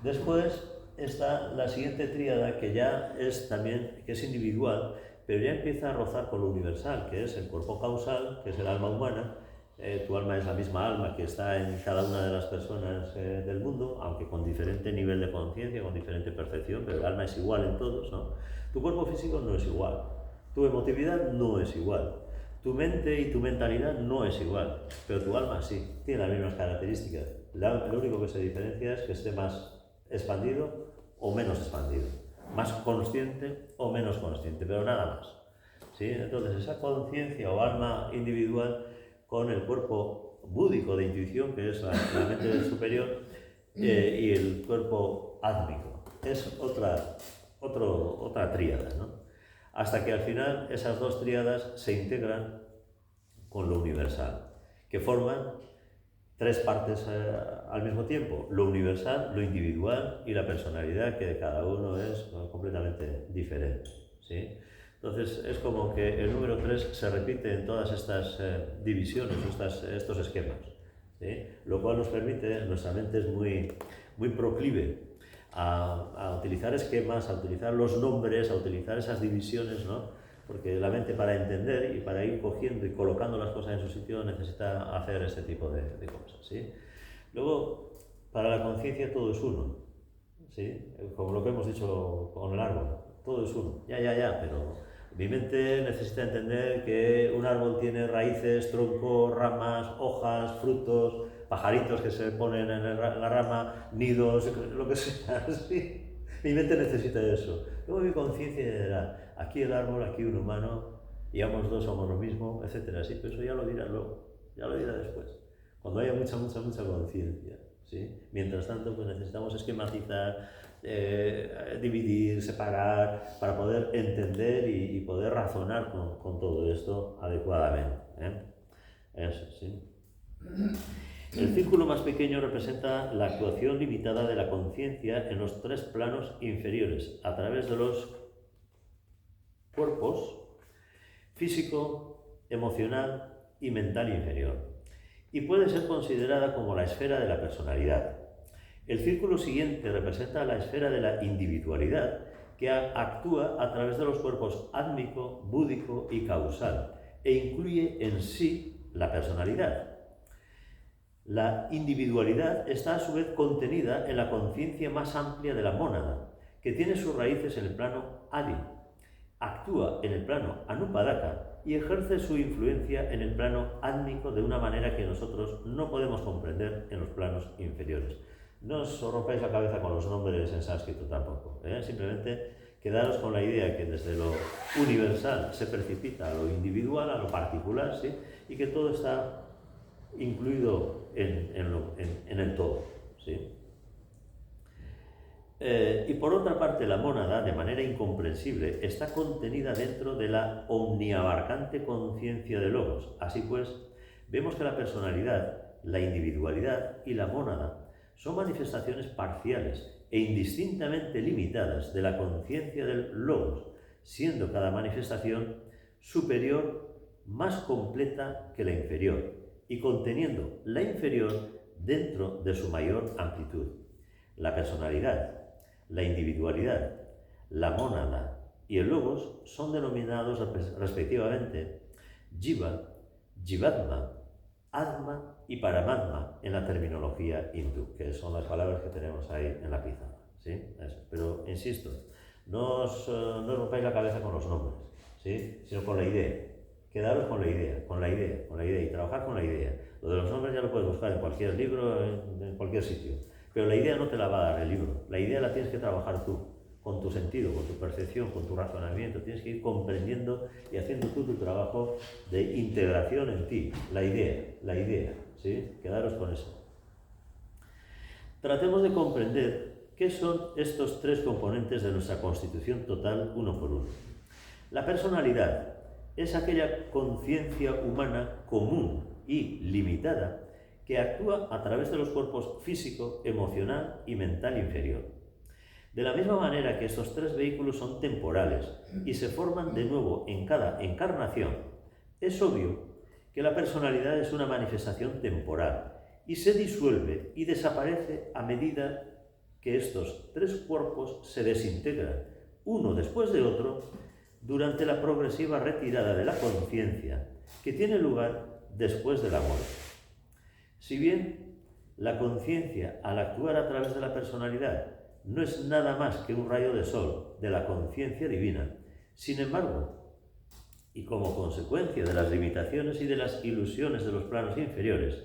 Speaker 1: Después está la siguiente tríada que ya es también, que es individual, pero ya empieza a rozar con lo universal, que es el cuerpo causal, que es el alma humana. Tu alma es la misma alma que está en cada una de las personas del mundo, aunque con diferente nivel de conciencia, con diferente percepción, pero el alma es igual en todos, ¿no? Tu cuerpo físico no es igual, tu emotividad no es igual, tu mente y tu mentalidad no es igual, pero tu alma sí, tiene las mismas características. Lo único que se diferencia es que esté más expandido o menos expandido, más consciente o menos consciente, pero nada más. ¿Sí? Entonces esa conciencia o alma individual con el cuerpo búdico de intuición, que es la mente superior, y el cuerpo átmico. Es otra tríada, ¿no? Hasta que al final esas dos tríadas se integran con lo universal, que forman tres partes al mismo tiempo: lo universal, lo individual y la personalidad, que de cada uno es completamente diferente, ¿sí? Entonces es como que el número 3 se repite en todas estas divisiones, estos esquemas, ¿sí? Lo cual nos permite, nuestra mente es muy proclive a utilizar esquemas, a utilizar los nombres, a utilizar esas divisiones, ¿no? Porque la mente, para entender y para ir cogiendo y colocando las cosas en su sitio, necesita hacer este tipo de cosas, ¿sí? Luego, para la conciencia todo es uno, ¿sí? Como lo que hemos dicho con el árbol, todo es uno, pero mi mente necesita entender que un árbol tiene raíces, troncos, ramas, hojas, frutos, pajaritos que se ponen en la rama, nidos, lo que sea, ¿sí? Mi mente necesita eso. Luego mi conciencia dirá, aquí el árbol, aquí un humano, y ambos dos somos lo mismo, etcétera, ¿sí? Pero eso ya lo dirá luego, ya lo dirá después, cuando haya mucha conciencia, ¿sí? Mientras tanto, pues necesitamos esquematizar, dividir, separar, para poder entender y poder razonar con todo esto adecuadamente, ¿eh? Eso, ¿sí? El círculo más pequeño representa la actuación limitada de la conciencia en los tres planos inferiores, a través de los cuerpos físico, emocional y mental inferior, y puede ser considerada como la esfera de la personalidad. El círculo siguiente representa la esfera de la individualidad, que actúa a través de los cuerpos átmico, búdico y causal, e incluye en sí la personalidad. La individualidad está a su vez contenida en la conciencia más amplia de la mónada, que tiene sus raíces en el plano Adi, actúa en el plano Anupadaka y ejerce su influencia en el plano átmico de una manera que nosotros no podemos comprender en los planos inferiores. No os rompáis la cabeza con los nombres en sánscrito tampoco, ¿eh? Simplemente quedaros con la idea que desde lo universal se precipita a lo individual, a lo particular, ¿sí? Y que todo está incluido en el todo, ¿sí? Y por otra parte, la mónada, de manera incomprensible, está contenida dentro de la omniabarcante conciencia de Logos. Así pues, vemos que la personalidad, la individualidad y la mónada son manifestaciones parciales e indistintamente limitadas de la conciencia del Logos, siendo cada manifestación superior, más completa que la inferior, y conteniendo la inferior dentro de su mayor amplitud. La personalidad, la individualidad, la mónada y el logos son denominados respectivamente Jiva, Jivatma, Atma y Paramatma en la terminología hindú, que son las palabras que tenemos ahí en la pizarra, ¿sí? Eso. Pero insisto, no os rompáis la cabeza con los nombres, ¿sí? Sino con la idea. Quedaros con la idea y trabajar con la idea. Lo de los nombres ya lo puedes buscar en cualquier libro, en cualquier sitio. Pero la idea no te la va a dar el libro. La idea la tienes que trabajar tú, con tu sentido, con tu percepción, con tu razonamiento. Tienes que ir comprendiendo y haciendo tú tu trabajo de integración en ti. La idea, ¿sí? Quedaros con eso. tratemos de comprender qué son estos tres componentes de nuestra constitución total uno por uno. La personalidad es aquella conciencia humana común y limitada que actúa a través de los cuerpos físico, emocional y mental inferior. De la misma manera que estos tres vehículos son temporales y se forman de nuevo en cada encarnación, es obvio que la personalidad es una manifestación temporal y se disuelve y desaparece a medida que estos tres cuerpos se desintegran, uno después de otro, durante la progresiva retirada de la conciencia que tiene lugar después de la muerte. Si bien la conciencia, al actuar a través de la personalidad, no es nada más que un rayo de sol de la conciencia divina, sin embargo, y como consecuencia de las limitaciones y de las ilusiones de los planos inferiores,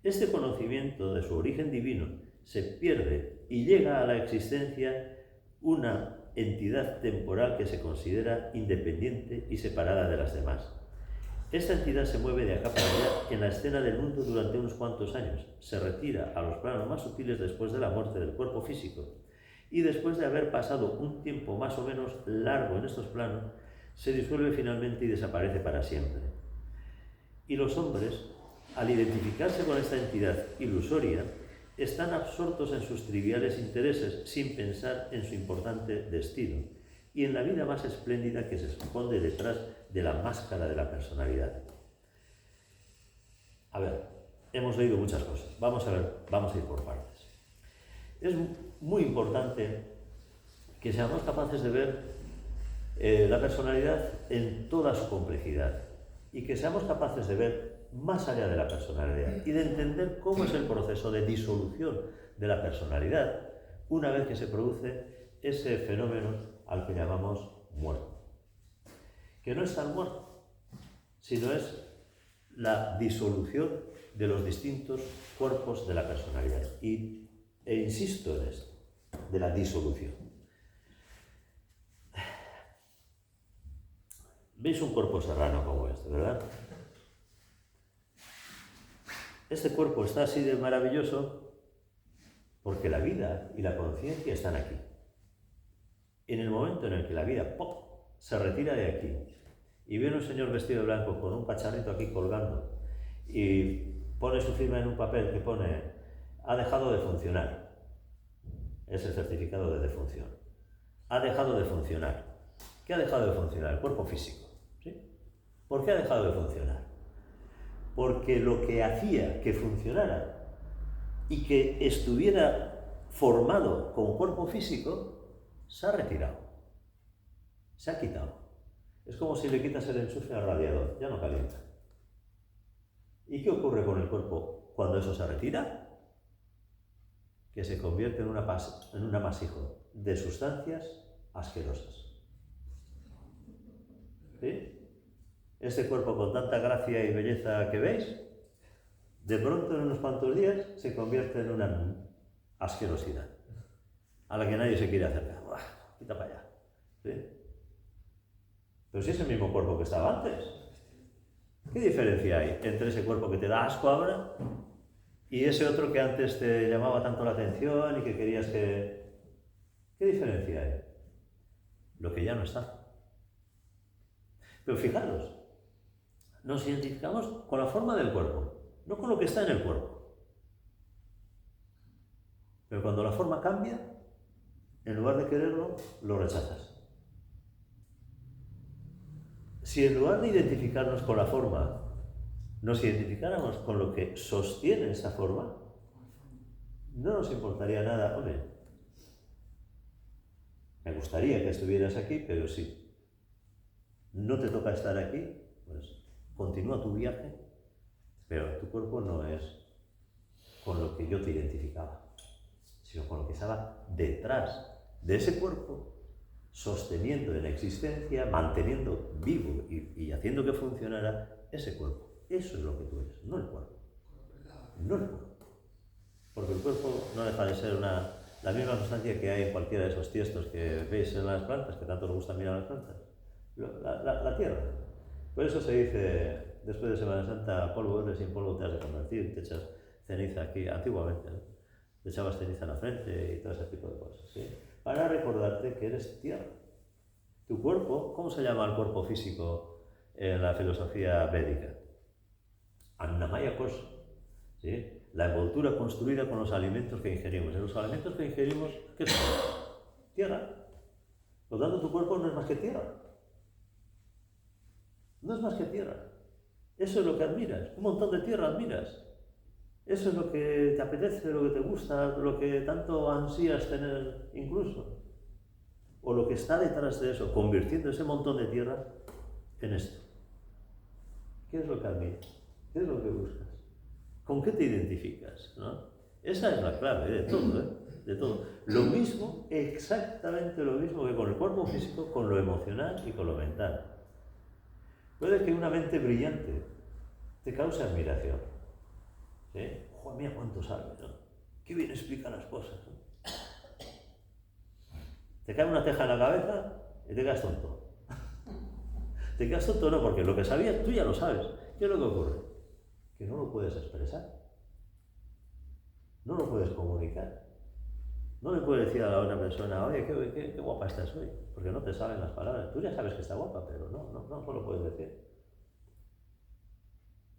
Speaker 1: este conocimiento de su origen divino se pierde y llega a la existencia una entidad temporal que se considera independiente y separada de las demás. Esta entidad se mueve de acá para allá en la escena del mundo durante unos cuantos años, se retira a los planos más sutiles después de la muerte del cuerpo físico y después de haber pasado un tiempo más o menos largo en estos planos, se disuelve finalmente y desaparece para siempre. Y los hombres, al identificarse con esta entidad ilusoria, están absortos en sus triviales intereses sin pensar en su importante destino y en la vida más espléndida que se esconde detrás de la máscara de la personalidad. A ver, hemos leído muchas cosas. Vamos a ir por partes. Es muy importante que seamos capaces de ver la personalidad en toda su complejidad y que seamos capaces de ver más allá de la personalidad y de entender cómo es el proceso de disolución de la personalidad una vez que se produce ese fenómeno al que llamamos muerte. Que no es tal muerte, sino es la disolución de los distintos cuerpos de la personalidad. E insisto en esto, de la disolución. ¿Veis un cuerpo serrano como este, verdad? Este cuerpo está así de maravilloso porque la vida y la conciencia están aquí. En el momento en el que la vida ¡pop!, se retira de aquí y viene un señor vestido de blanco con un cacharrito aquí colgando y pone su firma en un papel que pone ha dejado de funcionar. Es el certificado de defunción. Ha dejado de funcionar. ¿Qué ha dejado de funcionar? El cuerpo físico. ¿Sí? ¿Por qué ha dejado de funcionar? Porque lo que hacía que funcionara y que estuviera formado con cuerpo físico se ha retirado, se ha quitado. Es como si le quitas el enchufe al radiador, ya no calienta. ¿Y qué ocurre con el cuerpo cuando eso se retira? Que se convierte en un amasijo de sustancias asquerosas. ¿Sí? Este cuerpo con tanta gracia y belleza que veis, de pronto en unos cuantos días se convierte en una asquerosidad a la que nadie se quiere acercar. ¡Buah! Quita para allá. ¿Sí? Pero si es el mismo cuerpo que estaba antes. ¿Qué diferencia hay entre ese cuerpo que te da asco ahora y ese otro que antes te llamaba tanto la atención y que querías que... ¿Qué diferencia hay? Lo que ya no está. Pero fijaros, nos identificamos con la forma del cuerpo, no con lo que está en el cuerpo. Pero cuando la forma cambia, en lugar de quererlo, lo rechazas. Si en lugar de identificarnos con la forma, nos identificáramos con lo que sostiene esa forma, no nos importaría nada. Hombre, me gustaría que estuvieras aquí, pero si no te toca estar aquí, pues continúa tu viaje, pero tu cuerpo no es con lo que yo te identificaba, sino con lo que estaba detrás de ese cuerpo, sosteniendo en existencia, manteniendo vivo y haciendo que funcionara ese cuerpo. Eso es lo que tú eres, no el cuerpo. No el cuerpo. Porque el cuerpo no deja de ser la misma sustancia que hay en cualquiera de esos tiestos que veis en las plantas, que tanto os gusta mirar las plantas. La tierra. Por eso se dice, después de Semana Santa, polvo eres y en polvo te has de convertir, te echas ceniza aquí, antiguamente, ¿no? te echabas ceniza en la frente y todo ese tipo de cosas, ¿sí? Para recordarte que eres tierra. Tu cuerpo, ¿cómo se llama el cuerpo físico en la filosofía védica? Annamaya Kosa, ¿sí? La envoltura construida con los alimentos que ingerimos. En los alimentos que ingerimos, ¿qué son? Tierra. Por lo tanto, tu cuerpo no es más que tierra. No es más que tierra. Eso es lo que admiras. Un montón de tierra admiras. Eso es lo que te apetece, lo que te gusta, lo que tanto ansías tener incluso. O lo que está detrás de eso, convirtiendo ese montón de tierra en esto. ¿Qué es lo que admiras? ¿Qué es lo que buscas? ¿Con qué te identificas? ¿No? Esa es la clave de todo, ¿eh? De todo. Lo mismo, exactamente lo mismo que con el cuerpo físico, con lo emocional y con lo mental. Puede que una mente brillante te cause admiración. ¿Sí? ¡Joder, mira cuánto sabe! ¿No? ¡Qué bien explica las cosas! ¿No? Te cae una teja en la cabeza y te quedas tonto. Te quedas tonto no, porque lo que sabías tú ya lo sabes. ¿Qué es lo que ocurre? Que no lo puedes expresar. No lo puedes comunicar. No le puedes decir a la otra persona, oye, qué guapa estás hoy, porque no te salen las palabras. Tú ya sabes que está guapa, pero no lo puedes decir.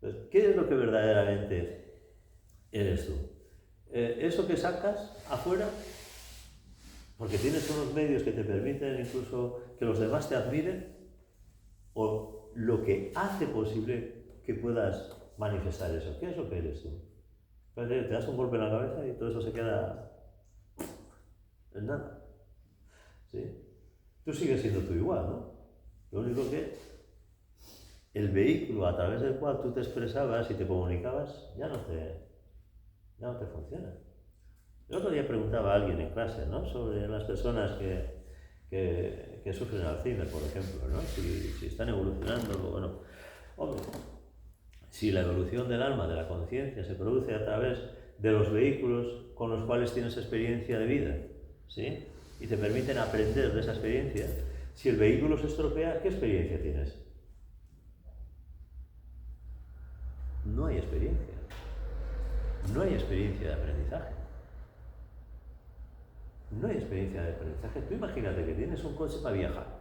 Speaker 1: Entonces, ¿qué es lo que verdaderamente eres tú? Eso que sacas afuera, porque tienes unos medios que te permiten incluso que los demás te admiren, o lo que hace posible que puedas manifestar eso. ¿Qué es lo que eres tú? Te das un golpe en la cabeza y todo eso se queda en nada. ¿Sí? Tú sigues siendo tú igual, ¿no? Lo único que el vehículo a través del cual tú te expresabas y te comunicabas ya no te funciona. El otro día preguntaba a alguien en clase, ¿no? Sobre las personas que sufren Alzheimer, por ejemplo, ¿no? Si están evolucionando, bueno, hombre, si la evolución del alma, de la conciencia, se produce a través de los vehículos con los cuales tienes experiencia de vida, ¿sí? Y te permiten aprender de esa experiencia, si el vehículo se estropea, ¿qué experiencia tienes? No hay experiencia. No hay experiencia de aprendizaje. No hay experiencia de aprendizaje. Tú imagínate que tienes un coche para viajar.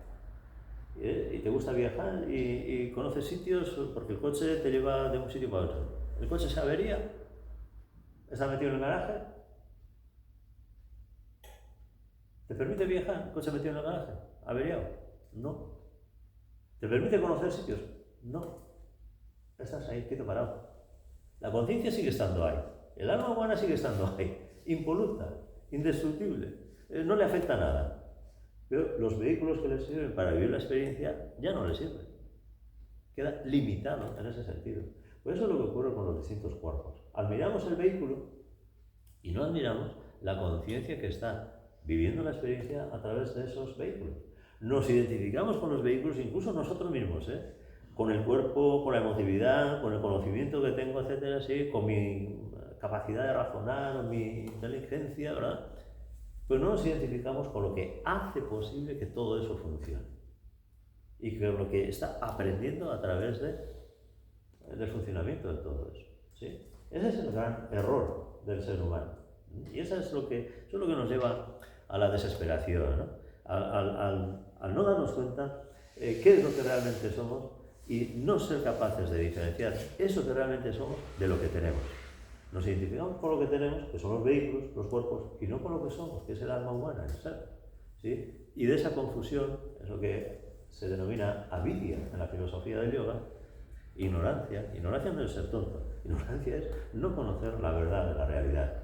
Speaker 1: Y te gusta viajar y conoces sitios porque el coche te lleva de un sitio para otro. El coche se avería, está metido en el garaje. ¿Te permite viajar el coche metido en el garaje? ¿Averiado? No. ¿Te permite conocer sitios? No. Estás ahí, quieto parado. La conciencia sigue estando ahí. El alma humana sigue estando ahí. Impoluta, indestructible. No le afecta nada. Pero los vehículos que le sirven para vivir la experiencia ya no le sirven. Queda limitado en ese sentido. Por eso es lo que ocurre con los distintos cuerpos. Admiramos el vehículo y no admiramos la conciencia que está viviendo la experiencia a través de esos vehículos. Nos identificamos con los vehículos, incluso nosotros mismos, con el cuerpo, con la emotividad, con el conocimiento que tengo, etcétera, ¿sí? Con mi capacidad de razonar, mi inteligencia, ¿verdad? Pero no nos identificamos con lo que hace posible que todo eso funcione y con lo que está aprendiendo a través del funcionamiento de todo eso, ¿sí? Ese es el gran error del ser humano y eso es lo que nos lleva a la desesperación, ¿no? Al no darnos cuenta qué es lo que realmente somos y no ser capaces de diferenciar eso que realmente somos de lo que tenemos. Nos identificamos con lo que tenemos, que son los vehículos, los cuerpos, y no con lo que somos, que es el alma humana, el ser, ¿sí? Y de esa confusión es lo que se denomina avidya en la filosofía del yoga, ignorancia. Ignorancia no es ser tonto, ignorancia es no conocer la verdad de la realidad,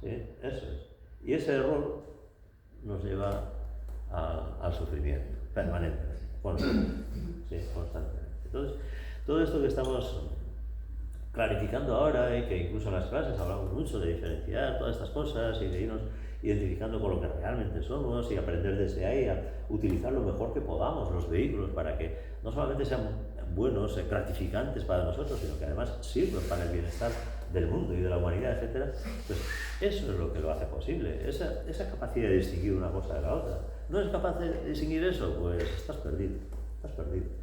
Speaker 1: ¿sí? Eso es. Y ese error nos lleva al sufrimiento permanente, constantemente, ¿sí? Constantemente. Entonces, todo esto que estamos clarificando ahora, y que incluso en las clases hablamos mucho de diferenciar todas estas cosas y de irnos identificando con lo que realmente somos y aprender desde ahí a utilizar lo mejor que podamos los vehículos para que no solamente sean buenos, gratificantes para nosotros, sino que además sirvan para el bienestar del mundo y de la humanidad, etc. Pues eso es lo que lo hace posible, esa capacidad de distinguir una cosa de la otra. ¿No es capaz de distinguir eso? Pues estás perdido, estás perdido.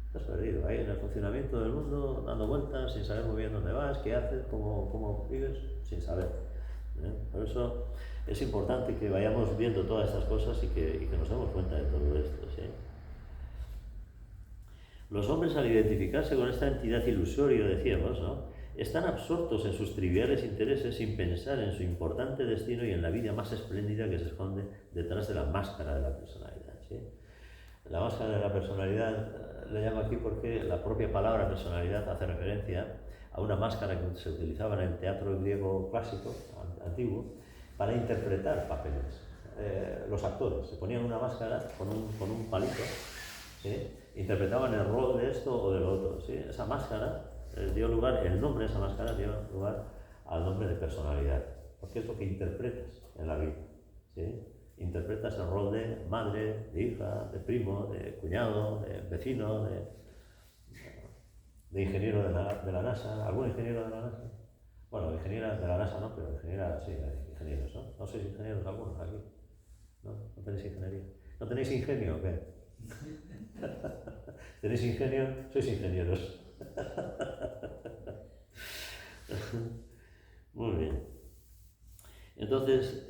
Speaker 1: Estás perdido ahí en el funcionamiento del mundo, dando vueltas, sin saber muy bien dónde vas, qué haces, cómo vives, sin saber. Por eso es importante que vayamos viendo todas estas cosas y que nos demos cuenta de todo esto, ¿sí? Los hombres, al identificarse con esta entidad ilusoria, decíamos, ¿no?, están absortos en sus triviales intereses sin pensar en su importante destino y en la vida más espléndida que se esconde detrás de la máscara de la personalidad, ¿sí? La máscara de la personalidad le llamo aquí porque la propia palabra personalidad hace referencia a una máscara que se utilizaba en el teatro griego clásico, antiguo, para interpretar papeles. Los actores se ponían una máscara con un palito, ¿sí?, interpretaban el rol de esto o del otro, ¿sí? Esa máscara dio lugar, el nombre de esa máscara dio lugar al nombre de personalidad, porque es lo que interpretas en la vida, ¿sí? Interpretas el rol de madre, de hija, de primo, de cuñado, de vecino, de ingeniero de la NASA. ¿Algún ingeniero de la NASA? Bueno, ingeniera de la NASA no, pero ingeniera, sí, hay ingenieros, ¿no? ¿No sois ingenieros algunos aquí? ¿No? ¿No tenéis ingeniería? ¿No tenéis ingenio o qué? ¿Tenéis ingenio? Sois ingenieros. Muy bien. Entonces,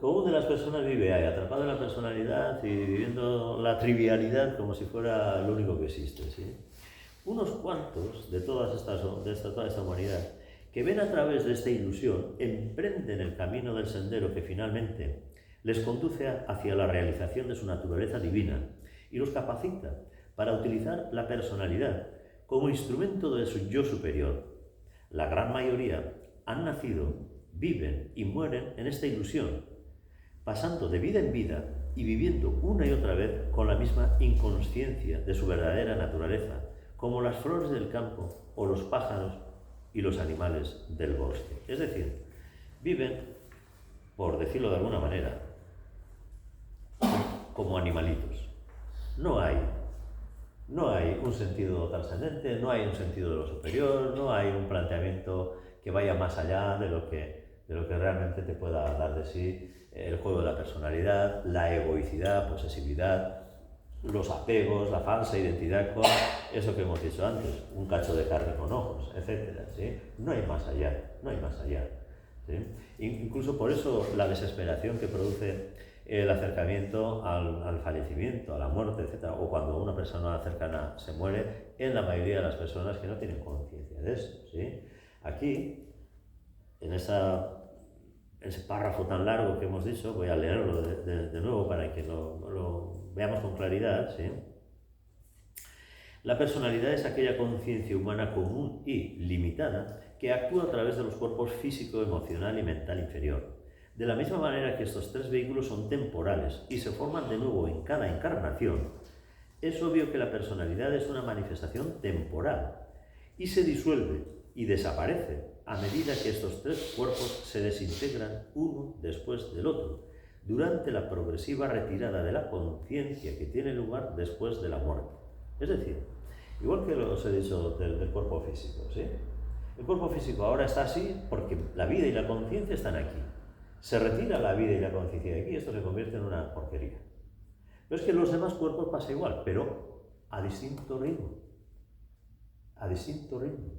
Speaker 1: común de las personas vive ahí, atrapado en la personalidad y viviendo la trivialidad como si fuera lo único que existe, ¿sí? Unos cuantos de toda esta humanidad que ven a través de esta ilusión emprenden el camino del sendero que finalmente les conduce hacia la realización de su naturaleza divina y los capacita para utilizar la personalidad como instrumento de su yo superior. La gran mayoría han nacido, viven y mueren en esta ilusión, pasando de vida en vida y viviendo una y otra vez con la misma inconsciencia de su verdadera naturaleza, como las flores del campo o los pájaros y los animales del bosque. Es decir, viven, por decirlo de alguna manera, como animalitos. No hay un sentido trascendente, no hay un sentido de lo superior, no hay un planteamiento que vaya más allá de lo que realmente te pueda dar de sí el juego de la personalidad, la egoicidad, posesividad, los apegos, la falsa identidad con eso que hemos dicho antes, un cacho de carne con ojos, etc. ¿Sí? No hay más allá, no hay más allá. ¿Sí? Incluso por eso la desesperación que produce el acercamiento al fallecimiento, a la muerte, etc., o cuando una persona cercana se muere, en la mayoría de las personas que no tienen conciencia de eso, ¿sí? Aquí, en ese párrafo tan largo que hemos dicho, voy a leerlo de nuevo para que lo veamos con claridad, ¿sí? La personalidad es aquella conciencia humana común y limitada que actúa a través de los cuerpos físico, emocional y mental inferior. De la misma manera que estos tres vehículos son temporales y se forman de nuevo en cada encarnación, es obvio que la personalidad es una manifestación temporal y se disuelve y desaparece a medida que estos tres cuerpos se desintegran uno después del otro, durante la progresiva retirada de la conciencia que tiene lugar después de la muerte. Es decir, igual que os he dicho del cuerpo físico, ¿sí? El cuerpo físico ahora está así porque la vida y la conciencia están aquí. Se retira la vida y la conciencia de aquí y esto se convierte en una porquería. Pero es que en los demás cuerpos pasa igual, pero a distinto ritmo. A distinto ritmo.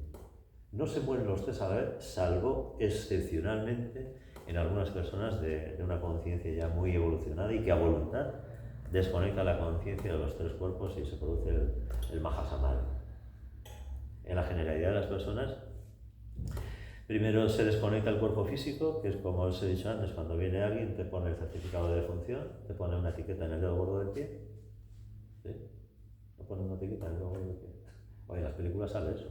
Speaker 1: No se mueren los tres a la vez, salvo excepcionalmente en algunas personas de una conciencia ya muy evolucionada y que a voluntad desconecta la conciencia de los tres cuerpos y se produce el Mahasamadhi. En la generalidad de las personas, primero se desconecta el cuerpo físico, que es como os he dicho antes, cuando viene alguien te pone el certificado de defunción, te pone una etiqueta en el dedo gordo del pie, ¿sí? Te pone una etiqueta en el dedo gordo del pie. Oye, en las películas sale eso.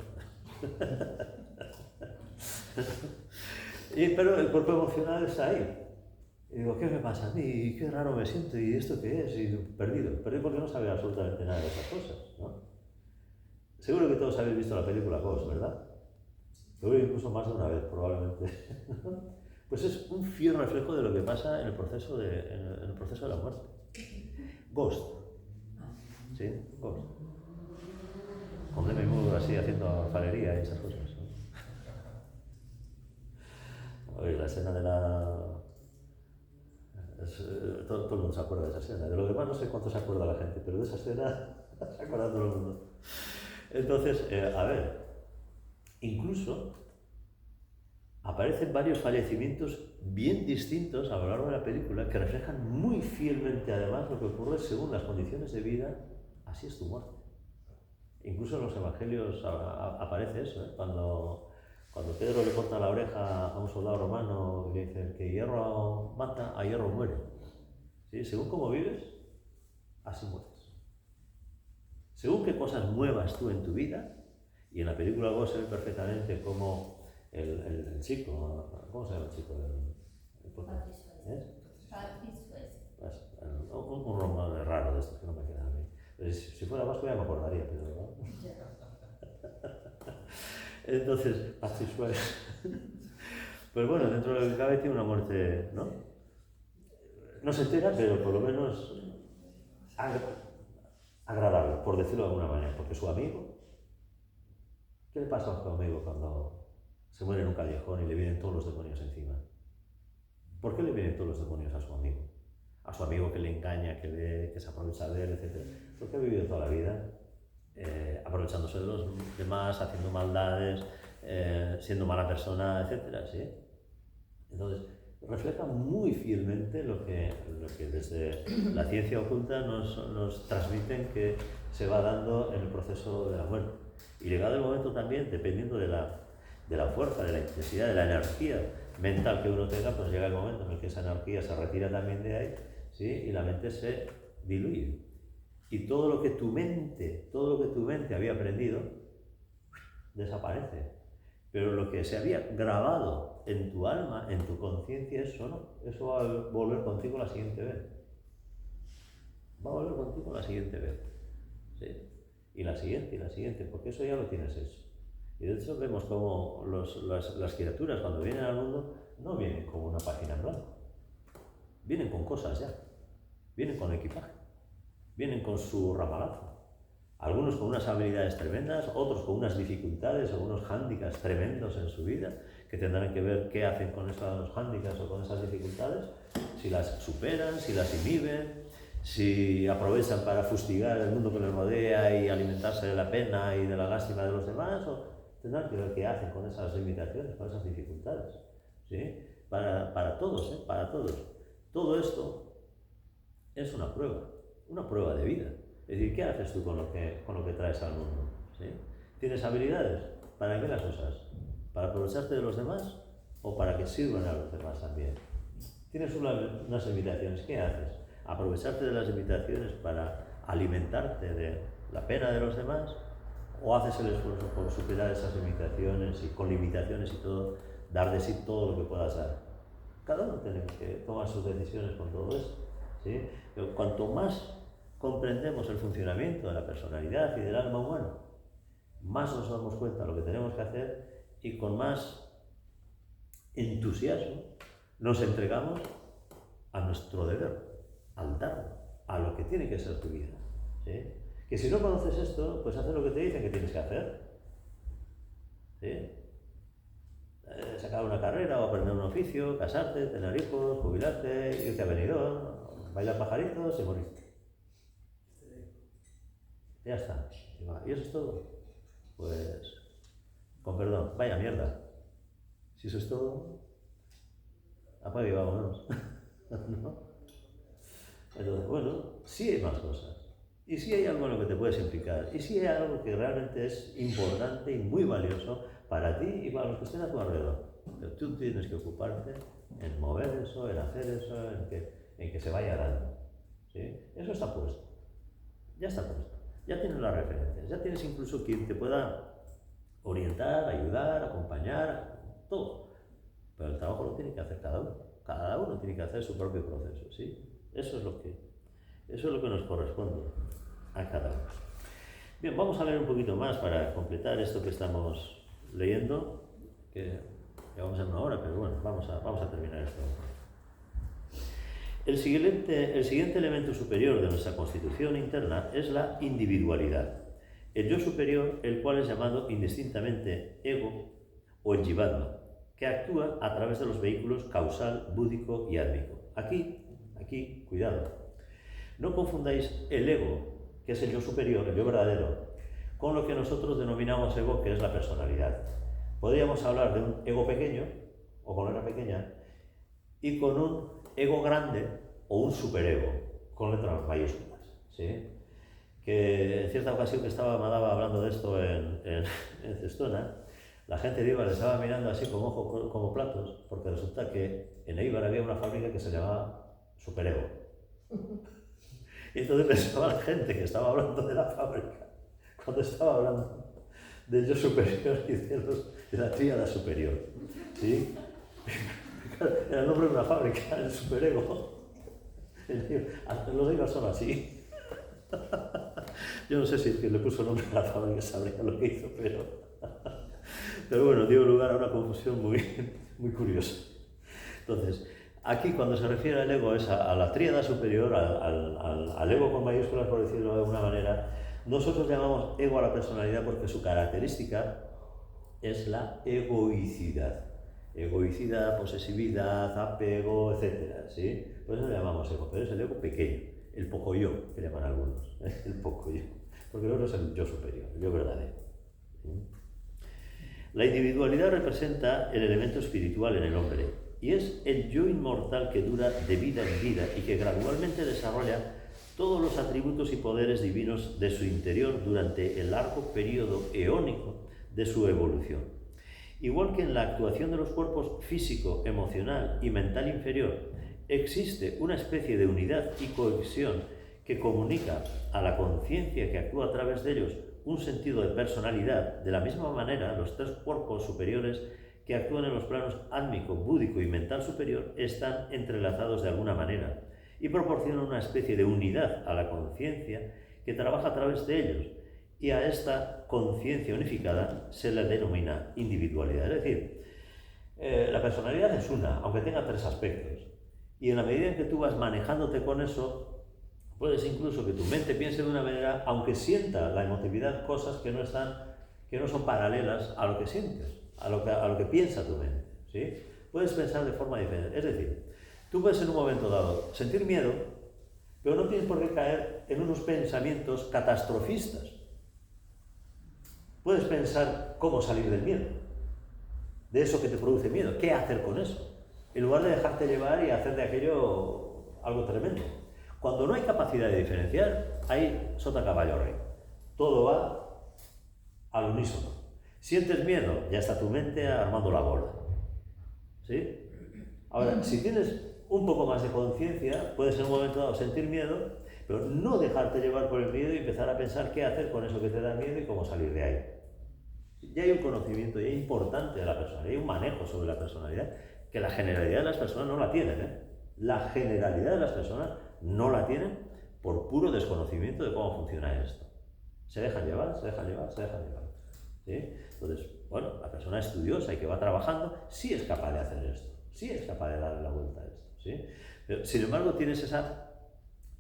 Speaker 1: Pero el cuerpo emocional está ahí. Y digo, ¿qué me pasa a mí? Qué raro me siento, ¿y esto qué es? Y perdido porque no sabe absolutamente nada de esas cosas, ¿no? Seguro que todos habéis visto la película Ghost, ¿verdad? Seguro que incluso más de una vez, probablemente. Pues es un fiel reflejo de lo que pasa en el proceso de la muerte. Ghost. ¿Sí? Ghost. Con Demi Moore así haciendo alfarería y esas cosas, ¿no? Oye, la escena de todo el mundo se acuerda de esa escena. De lo demás no sé cuánto se acuerda la gente, pero de esa escena se acuerda todo el mundo. Entonces, a ver, incluso aparecen varios fallecimientos bien distintos a lo largo de la película que reflejan muy fielmente además lo que ocurre según las condiciones de vida, así es tu muerte. Incluso en los evangelios aparece eso, ¿eh? Cuando Pedro le corta la oreja a un soldado romano y le dice que hierro mata, a hierro muere. ¿Sí? Según cómo vives, así mueres. Según qué cosas muevas tú en tu vida, y en la película luego se ve perfectamente cómo el chico, ¿cómo se llama el chico? Un romano raro de estos que no me queda a mí. Si fuera vasco ya me acordaría, pero ¿no? Entonces, Patrick Swayze. Pues bueno, dentro de lo que cabe tiene una muerte, ¿no? No se entera, pero por lo menos agradable, por decirlo de alguna manera, porque su amigo, ¿qué le pasa a su amigo cuando se muere en un callejón y le vienen todos los demonios encima? ¿Por qué le vienen todos los demonios a su amigo? A su amigo que le engaña, que se aprovecha de él, etc. Porque ha vivido toda la vida aprovechándose de los demás, haciendo maldades, siendo mala persona, etc. ¿Sí? Entonces, refleja muy fielmente lo que desde la ciencia oculta nos transmiten que se va dando en el proceso de la muerte. Y llegado el momento también, dependiendo de la fuerza, de la intensidad, de la energía mental que uno tenga, pues llega el momento en el que esa energía se retira también de ahí, ¿sí? Y la mente se diluye. Y todo lo que tu mente había aprendido, desaparece. Pero lo que se había grabado en tu alma, en tu conciencia, eso va a volver contigo la siguiente vez. Va a volver contigo la siguiente vez. ¿Sí? Y la siguiente, porque eso ya lo tienes hecho. Y de hecho vemos como las criaturas cuando vienen al mundo no vienen como una página en blanco. Vienen con cosas ya. Vienen con equipaje. Vienen con su ramalazo. Algunos con unas habilidades tremendas, otros con unas dificultades, algunos hándicaps tremendos en su vida, que tendrán que ver qué hacen con esos hándicaps o con esas dificultades, si las superan, si las inhiben, si aprovechan para fustigar el mundo que les rodea y alimentarse de la pena y de la lástima de los demás, o tendrán que ver qué hacen con esas limitaciones, con esas dificultades. ¿Sí? Para todos, ¿eh? Para todos. Todo esto es una prueba de vida. Es decir, ¿qué haces tú con lo que traes al mundo? ¿Sí? ¿Tienes habilidades? ¿Para qué las usas? ¿Para aprovecharte de los demás o para que sirvan a los demás también? Tienes unas limitaciones, ¿qué haces? ¿Aprovecharte de las limitaciones para alimentarte de la pena de los demás? ¿O haces el esfuerzo por superar esas limitaciones y con limitaciones y todo, dar de sí todo lo que puedas dar? Cada uno tiene que tomar sus decisiones con todo eso. ¿Sí? Pero cuanto más comprendemos el funcionamiento de la personalidad y del alma humana, más nos damos cuenta de lo que tenemos que hacer y con más entusiasmo nos entregamos a nuestro deber, al dar, a lo que tiene que ser tu vida. ¿Sí? Que si no conoces esto, pues haces lo que te dicen que tienes que hacer. ¿Sí? Sacar una carrera o aprender un oficio, casarte, tener hijos, jubilarte, irte a Benidorm, bailar pajaritos y morirte. Ya está. ¿Y eso es todo? Pues, con perdón, vaya mierda. Si eso es todo, apaga y vámonos. ¿No? Entonces, bueno, sí hay más cosas. Y sí hay algo en lo que te puedes implicar. Y sí hay algo que realmente es importante y muy valioso para ti y para los que estén a tu alrededor. Pero tú tienes que ocuparte en mover eso, en hacer eso, en que se vaya dando. ¿Sí? Eso está puesto. Ya está puesto. Ya tienes las referencias. Ya tienes incluso quien te pueda orientar, ayudar, acompañar, todo. Pero el trabajo lo tiene que hacer cada uno. Cada uno tiene que hacer su propio proceso. ¿Sí? Eso es lo que nos corresponde a cada uno. Bien, vamos a leer un poquito más para completar esto que estamos leyendo, que llevamos en una hora, pero bueno, vamos a terminar esto. El siguiente elemento superior de nuestra constitución interna es la individualidad. El yo superior, el cual es llamado indistintamente ego o el jivatma, que actúa a través de los vehículos causal, búdico y átmico. Aquí, cuidado. No confundáis el ego, que es el yo superior, el yo verdadero, con lo que nosotros denominamos ego, que es la personalidad. Podríamos hablar de un ego pequeño o con letra pequeña, y con un ego grande o un superego, con letras mayúsculas, ¿sí? Que en cierta ocasión que estaba Madaba hablando de esto en Cestona, la gente de Eibar le estaba mirando así como ojos como platos, porque resulta que en Eibar había una fábrica que se llamaba Superego. Y entonces pensaba la gente que estaba hablando de la fábrica, cuando estaba hablando del yo superior y de la tríada superior, ¿sí? Era el nombre de una fábrica, el Superego. Los Eibar son así. Yo no sé si el que le puso nombre a la fábrica sabría lo que hizo, pero bueno, dio lugar a una confusión muy curiosa. Entonces, aquí cuando se refiere al ego es a la tríada superior, al ego con mayúsculas, por decirlo de alguna manera. Nosotros llamamos ego a la personalidad porque su característica es la egoicidad. Egoicidad, posesividad, apego, etc. ¿Sí? Por eso le llamamos ego, pero es el ego pequeño, el poco yo, que llaman algunos, el poco yo, porque el otro es el yo superior, el yo verdadero. ¿Sí? La individualidad representa el elemento espiritual en el hombre y es el yo inmortal que dura de vida en vida y que gradualmente desarrolla todos los atributos y poderes divinos de su interior durante el largo periodo eónico de su evolución. Igual que en la actuación de los cuerpos físico, emocional y mental inferior existe una especie de unidad y cohesión que comunica a la conciencia que actúa a través de ellos un sentido de personalidad, de la misma manera los tres cuerpos superiores que actúan en los planos átmico, búdico y mental superior están entrelazados de alguna manera y proporcionan una especie de unidad a la conciencia que trabaja a través de ellos, y a esta conciencia unificada se le denomina individualidad. Es decir, la personalidad es una, aunque tenga tres aspectos, y en la medida en que tú vas manejándote con eso, puedes incluso que tu mente piense de una manera, aunque sienta la emotividad cosas que no son paralelas a lo que sientes, a lo que piensa tu mente, ¿sí? Puedes pensar de forma diferente. Es decir, tú puedes en un momento dado sentir miedo, pero no tienes por qué caer en unos pensamientos catastrofistas. Puedes pensar cómo salir del miedo, de eso que te produce miedo, qué hacer con eso, en lugar de dejarte llevar y hacer de aquello algo tremendo. Cuando no hay capacidad de diferenciar, hay sota caballo rey. Todo va al unísono. Sientes miedo, ya está tu mente armando la bola. ¿Sí? Ahora, si tienes un poco más de conciencia, puedes en un momento dado sentir miedo, pero no dejarte llevar por el miedo y empezar a pensar qué hacer con eso que te da miedo y cómo salir de ahí. Ya hay un conocimiento ya importante de la personalidad, hay un manejo sobre la personalidad que la generalidad de las personas no la tienen, ¿eh? La generalidad de las personas no la tienen por puro desconocimiento de cómo funciona esto. Se dejan llevar. ¿Sí? Entonces, bueno, la persona estudiosa y que va trabajando sí es capaz de hacer esto, sí es capaz de darle la vuelta a esto, ¿sí? Pero, sin embargo, tienes esa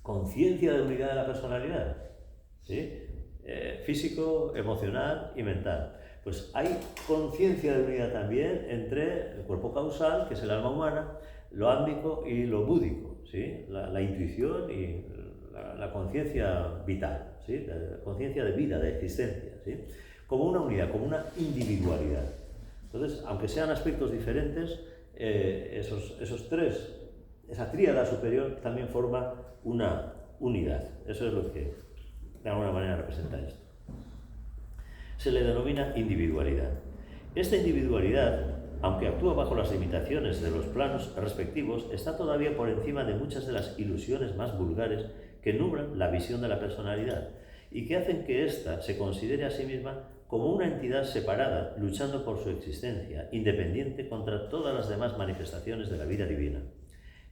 Speaker 1: conciencia de unidad de la personalidad, ¿sí? Físico, emocional y mental. Pues hay conciencia de unidad también entre el cuerpo causal, que es el alma humana, lo átmico y lo búdico, ¿sí? La intuición y la conciencia vital, ¿sí? La conciencia de vida, de existencia, ¿sí? Como una unidad, como una individualidad. Entonces, aunque sean aspectos diferentes, esos tres, esa tríada superior también forma una unidad. Eso es lo que de alguna manera representa esto. Se le denomina individualidad. Esta individualidad, aunque actúa bajo las limitaciones de los planos respectivos, está todavía por encima de muchas de las ilusiones más vulgares que nublan la visión de la personalidad y que hacen que ésta se considere a sí misma como una entidad separada, luchando por su existencia, independiente contra todas las demás manifestaciones de la vida divina.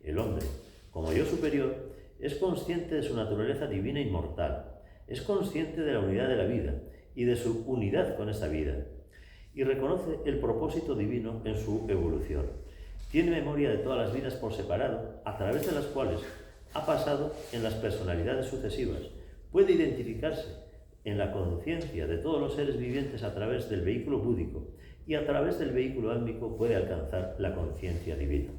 Speaker 1: El hombre, como yo superior, es consciente de su naturaleza divina e inmortal, es consciente de la unidad de la vida y de su unidad con esta vida, y reconoce el propósito divino en su evolución. Tiene memoria de todas las vidas por separado, a través de las cuales ha pasado en las personalidades sucesivas. Puede identificarse en la conciencia de todos los seres vivientes a través del vehículo búdico y a través del vehículo álmico puede alcanzar la conciencia divina.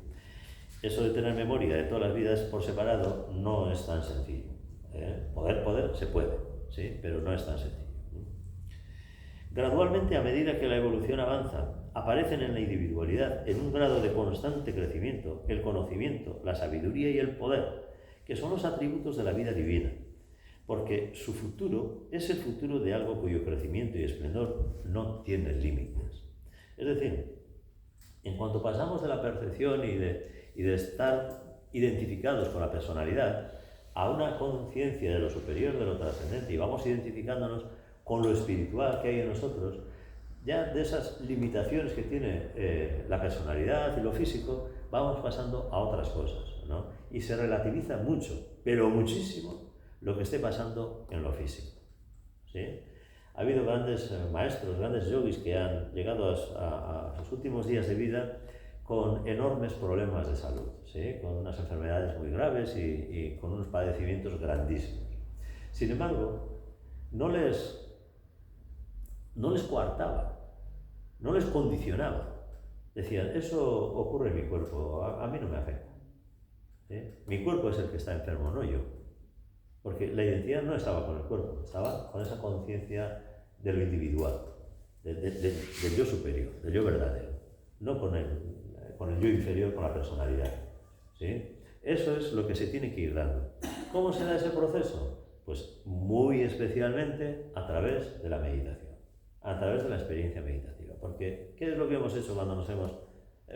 Speaker 1: Eso de tener memoria de todas las vidas por separado no es tan sencillo. Poder se puede, ¿sí? Pero no es tan sencillo. Gradualmente, a medida que la evolución avanza, aparecen en la individualidad en un grado de constante crecimiento, el conocimiento, la sabiduría y el poder, que son los atributos de la vida divina, porque su futuro es el futuro de algo cuyo crecimiento y esplendor no tienen límites. Es decir, en cuanto pasamos de la percepción y de estar identificados con la personalidad a una conciencia de lo superior, de lo trascendente, y vamos identificándonos con lo espiritual que hay en nosotros, ya de esas limitaciones que tiene la personalidad y lo físico, vamos pasando a otras cosas, ¿no? Y se relativiza mucho, pero muchísimo, lo que esté pasando en lo físico, ¿sí? Ha habido grandes maestros, grandes yogis que han llegado a sus últimos días de vida con enormes problemas de salud, ¿sí? Con unas enfermedades muy graves y con unos padecimientos grandísimos. Sin embargo, no les coartaba, no les condicionaba. Decían, eso ocurre en mi cuerpo, a mí no me afecta, ¿sí? Mi cuerpo es el que está enfermo, no yo. Porque la identidad no estaba con el cuerpo, estaba con esa conciencia de lo individual, del yo superior, del yo verdadero, no con el yo inferior, con la personalidad, ¿sí? Eso es lo que se tiene que ir dando. ¿Cómo se da ese proceso? Pues muy especialmente a través de la meditación, a través de la experiencia meditativa. Porque, ¿qué es lo que hemos hecho cuando nos hemos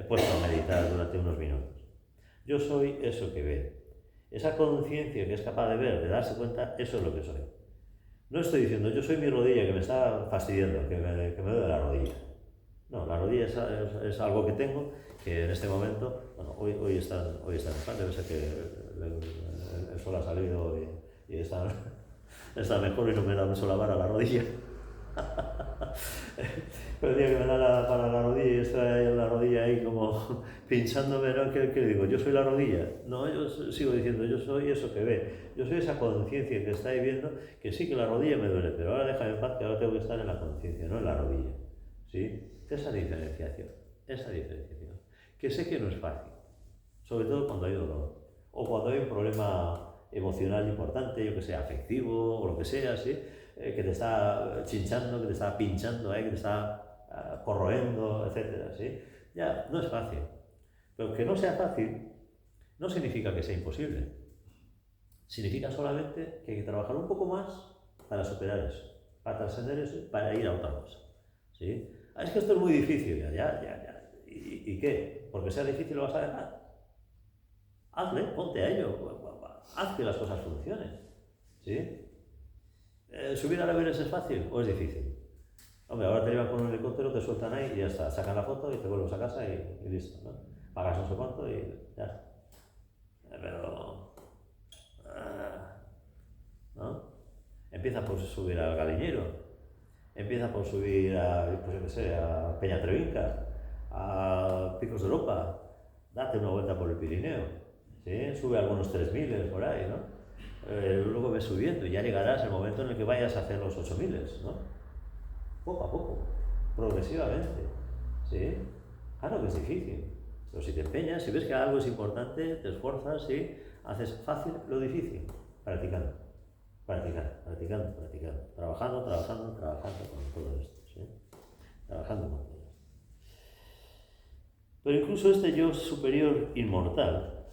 Speaker 1: puesto a meditar durante unos minutos? Yo soy eso que ve. Esa conciencia que es capaz de ver, de darse cuenta, eso es lo que soy. No estoy diciendo, yo soy mi rodilla que me está fastidiando, que me duele la rodilla. No, la rodilla es algo que tengo, que en este momento, bueno, hoy está mejor, debe ser que el sol ha salido y está mejor y no me da mucho la vara a la rodilla. Pero el día que me da para la rodilla y está ahí la rodilla ahí como pinchándome, ¿no? ¿Qué digo? ¿Yo soy la rodilla? No, yo sigo diciendo, yo soy eso que ve. Yo soy esa conciencia que está ahí viendo, que sí que la rodilla me duele, pero ahora déjame en paz, que ahora tengo que estar en la conciencia, no en la rodilla. ¿Sí? Esa diferenciación. Que sé que no es fácil, sobre todo cuando hay dolor, o cuando hay un problema emocional importante, yo que sé, afectivo, o lo que sea, ¿sí? Que te está chinchando, que te está pinchando, que te está corroendo, etcétera, ¿sí? Ya, no es fácil. Pero que no sea fácil no significa que sea imposible. Significa solamente que hay que trabajar un poco más para superar eso, para trascender eso, para ir a otra cosa, ¿sí? Es que esto es muy difícil, ya. ¿Y qué? ¿Porque sea difícil lo vas a dejar? Hazle, ponte a ello, haz que las cosas funcionen, ¿sí? ¿Subir al Everest es fácil o es difícil? Hombre, ahora te llevan con un helicóptero, te sueltan ahí y ya está, sacan la foto y te vuelves a casa y listo, ¿no? Pagas no sé cuánto y ya. Pero... ¿no? Empieza por subir al Galiñero, empieza por subir a, pues yo qué sé, a Peñatrevinca, a Picos de Europa, date una vuelta por el Pirineo, ¿sí? Sube algunos 3000 por ahí, ¿no? Luego ves subiendo y ya llegarás el momento en el que vayas a hacer los 8000, ¿no? Poco a poco, progresivamente, ¿sí? Claro que es difícil, pero si te empeñas, si ves que algo es importante, te esfuerzas, ¿sí? Haces fácil lo difícil, practicando, trabajando con todo esto, ¿sí? Trabajando con todo esto. Pero incluso este yo superior inmortal,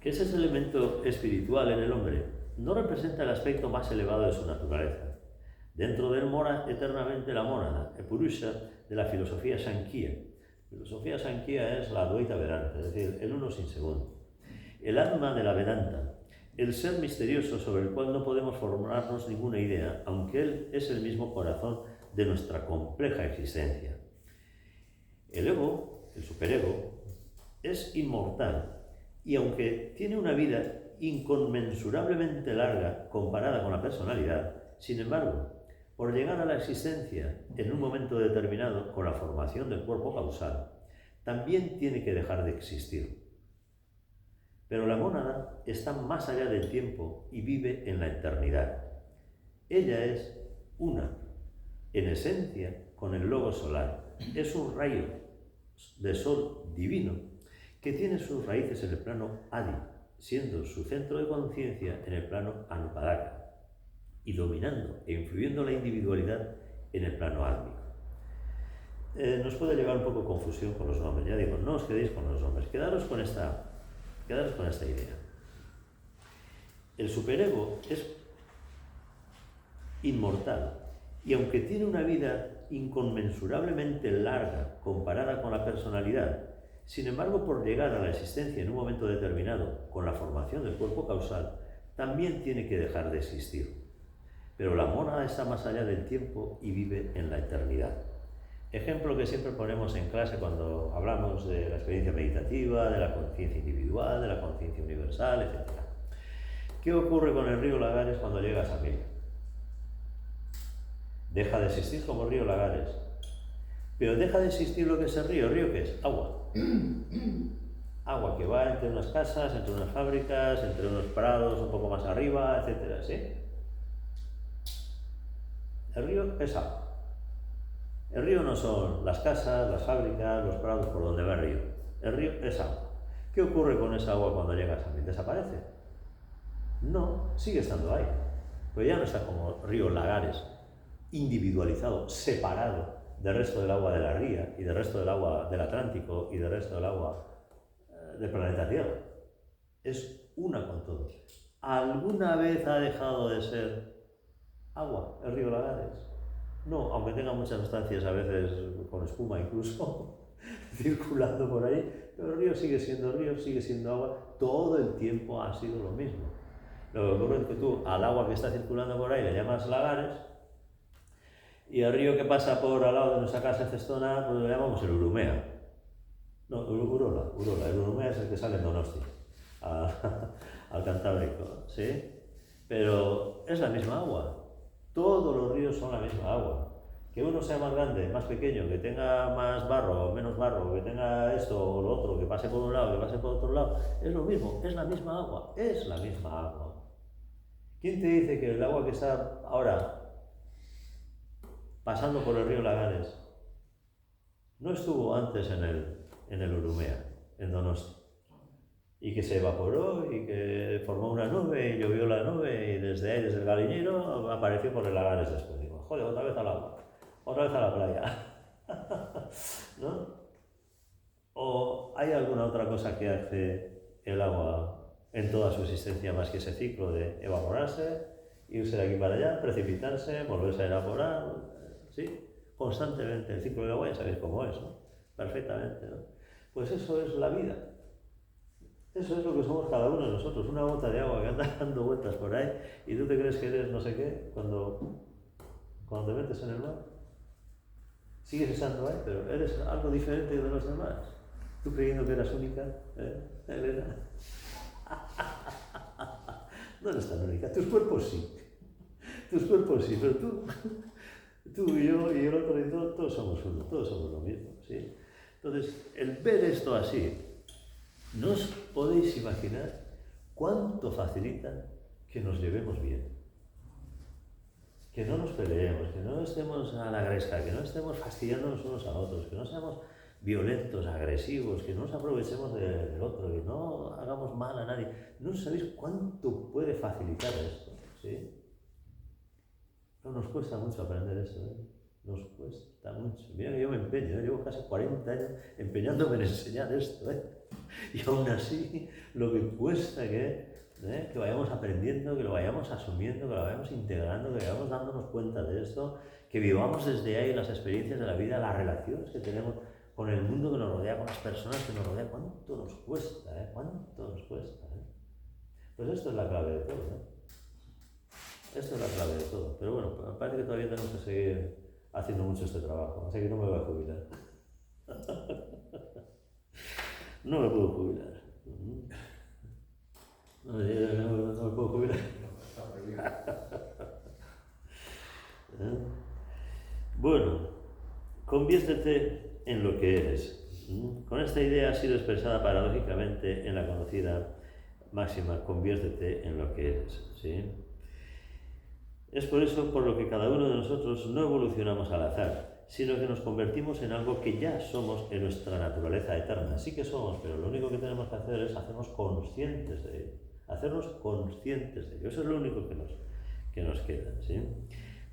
Speaker 1: que es ese elemento espiritual en el hombre, no representa el aspecto más elevado de su naturaleza. Dentro de él mora eternamente la mónada, el purusha de la filosofía Sankhya. La filosofía Sankhya es la Advaita Vedanta, es decir, el uno sin segundo. El alma de la Vedanta, el ser misterioso sobre el cual no podemos formarnos ninguna idea, aunque él es el mismo corazón de nuestra compleja existencia. El ego, el superego, es inmortal y aunque tiene una vida inconmensurablemente larga comparada con la personalidad, sin embargo, por llegar a la existencia en un momento determinado con la formación del cuerpo causal, también tiene que dejar de existir. Pero la mónada está más allá del tiempo y vive en la eternidad. Ella es una, en esencia, con el logo solar. Es un rayo de sol divino que tiene sus raíces en el plano Adi, siendo su centro de conciencia en el plano Anupadaka y dominando e influyendo la individualidad en el plano álmico. nos puede llevar un poco confusión con los nombres. Ya digo, no os quedéis con los nombres, quedaros con esta idea. El superego es inmortal y aunque tiene una vida inconmensurablemente larga comparada con la personalidad, sin embargo, por llegar a la existencia en un momento determinado con la formación del cuerpo causal, también tiene que dejar de existir. Pero la mónada está más allá del tiempo y vive en la eternidad. Ejemplo que siempre ponemos en clase cuando hablamos de la experiencia meditativa, de la conciencia individual, de la conciencia universal, etc. ¿Qué ocurre con el río Lagares cuando llega a San Miguel? Deja de existir como río Lagares. Pero deja de existir lo que es el río. ¿El río qué es? Agua. Agua que va entre unas casas, entre unas fábricas, entre unos prados un poco más arriba, etc. ¿Sí? El río es agua. El río no son las casas, las fábricas, los prados por donde va el río. El río es agua. ¿Qué ocurre con esa agua cuando llega a San Miguel? ¿Desaparece? No, sigue estando ahí. Pero ya no está como río Lagares, individualizado, separado del resto del agua de la ría y del resto del agua del Atlántico y del resto del agua del planeta Tierra. Es una con todo. ¿Alguna vez ha dejado de ser agua el río Lagares? No, aunque tenga muchas sustancias, a veces con espuma incluso, circulando por ahí, pero el río sigue siendo agua, todo el tiempo ha sido lo mismo. Lo que ocurre es que tú al agua que está circulando por ahí le llamas Lagares, y al río que pasa por al lado de nuestra casa en Cestona, pues le llamamos el Urumea. No, Urola. El Urumea es el que sale en Donosti, al Cantábrico, ¿sí? Pero es la misma agua. Todos los ríos son la misma agua. Que uno sea más grande, más pequeño, que tenga más barro o menos barro, que tenga esto o lo otro, que pase por un lado, que pase por otro lado, es lo mismo, es la misma agua, es la misma agua. ¿Quién te dice que el agua que está ahora pasando por el río Lagares no estuvo antes en el Urumea, en Donosti? Y que se evaporó y que formó una nube y llovió la nube y desde ahí, desde el Galiñero, apareció por el Lagares después. Digo, joder, otra vez al agua, otra vez a la playa. ¿No? ¿O hay alguna otra cosa que hace el agua en toda su existencia más que ese ciclo de evaporarse, irse de aquí para allá, precipitarse, volverse a evaporar? ¿Sí? Constantemente el ciclo del agua, ya sabéis cómo es, ¿no? Perfectamente, ¿no? Pues eso es la vida. Eso es lo que somos cada uno de nosotros, una gota de agua que anda dando vueltas por ahí y tú te crees que eres no sé qué cuando te metes en el mar. Sigues estando ahí, pero eres algo diferente de los demás. Tú creyendo que eras única, Elena. No eres tan única, tus cuerpos sí, pero tú y yo y el otro y todos somos uno, todos somos lo mismo, ¿sí? Entonces, el ver esto así, no os podéis imaginar cuánto facilita que nos llevemos bien. Que no nos peleemos, que no estemos a la gresca, que no estemos fastidiándonos unos a otros, que no seamos violentos, agresivos, que no nos aprovechemos del otro, que no hagamos mal a nadie. No sabéis cuánto puede facilitar esto, ¿sí? No nos cuesta mucho aprender eso, ¿eh? Nos cuesta mucho. Mira que yo me empeño, llevo casi 40 años empeñándome en enseñar esto, y aún así lo que cuesta que vayamos aprendiendo, que lo vayamos asumiendo, que lo vayamos integrando, que vayamos dándonos cuenta de esto, que vivamos desde ahí las experiencias de la vida, las relaciones que tenemos con el mundo que nos rodea, con las personas que nos rodean. ¿Cuánto nos cuesta? ¿Cuánto nos cuesta? Pues esto es la clave de todo, ¿no? Esto es la clave de todo. Pero bueno, parece que todavía tenemos que seguir haciendo mucho este trabajo, así que no me voy a jubilar. No me puedo jubilar. No me puedo jubilar. Bueno, conviértete en lo que eres. Con esta idea ha sido expresada paradójicamente en la conocida máxima, conviértete en lo que eres, ¿sí? Es por eso por lo que cada uno de nosotros no evolucionamos al azar, sino que nos convertimos en algo que ya somos en nuestra naturaleza eterna. Sí que somos, pero lo único que tenemos que hacer es hacernos conscientes de ello. Hacernos conscientes de ello. Eso es lo único que nos queda, ¿sí?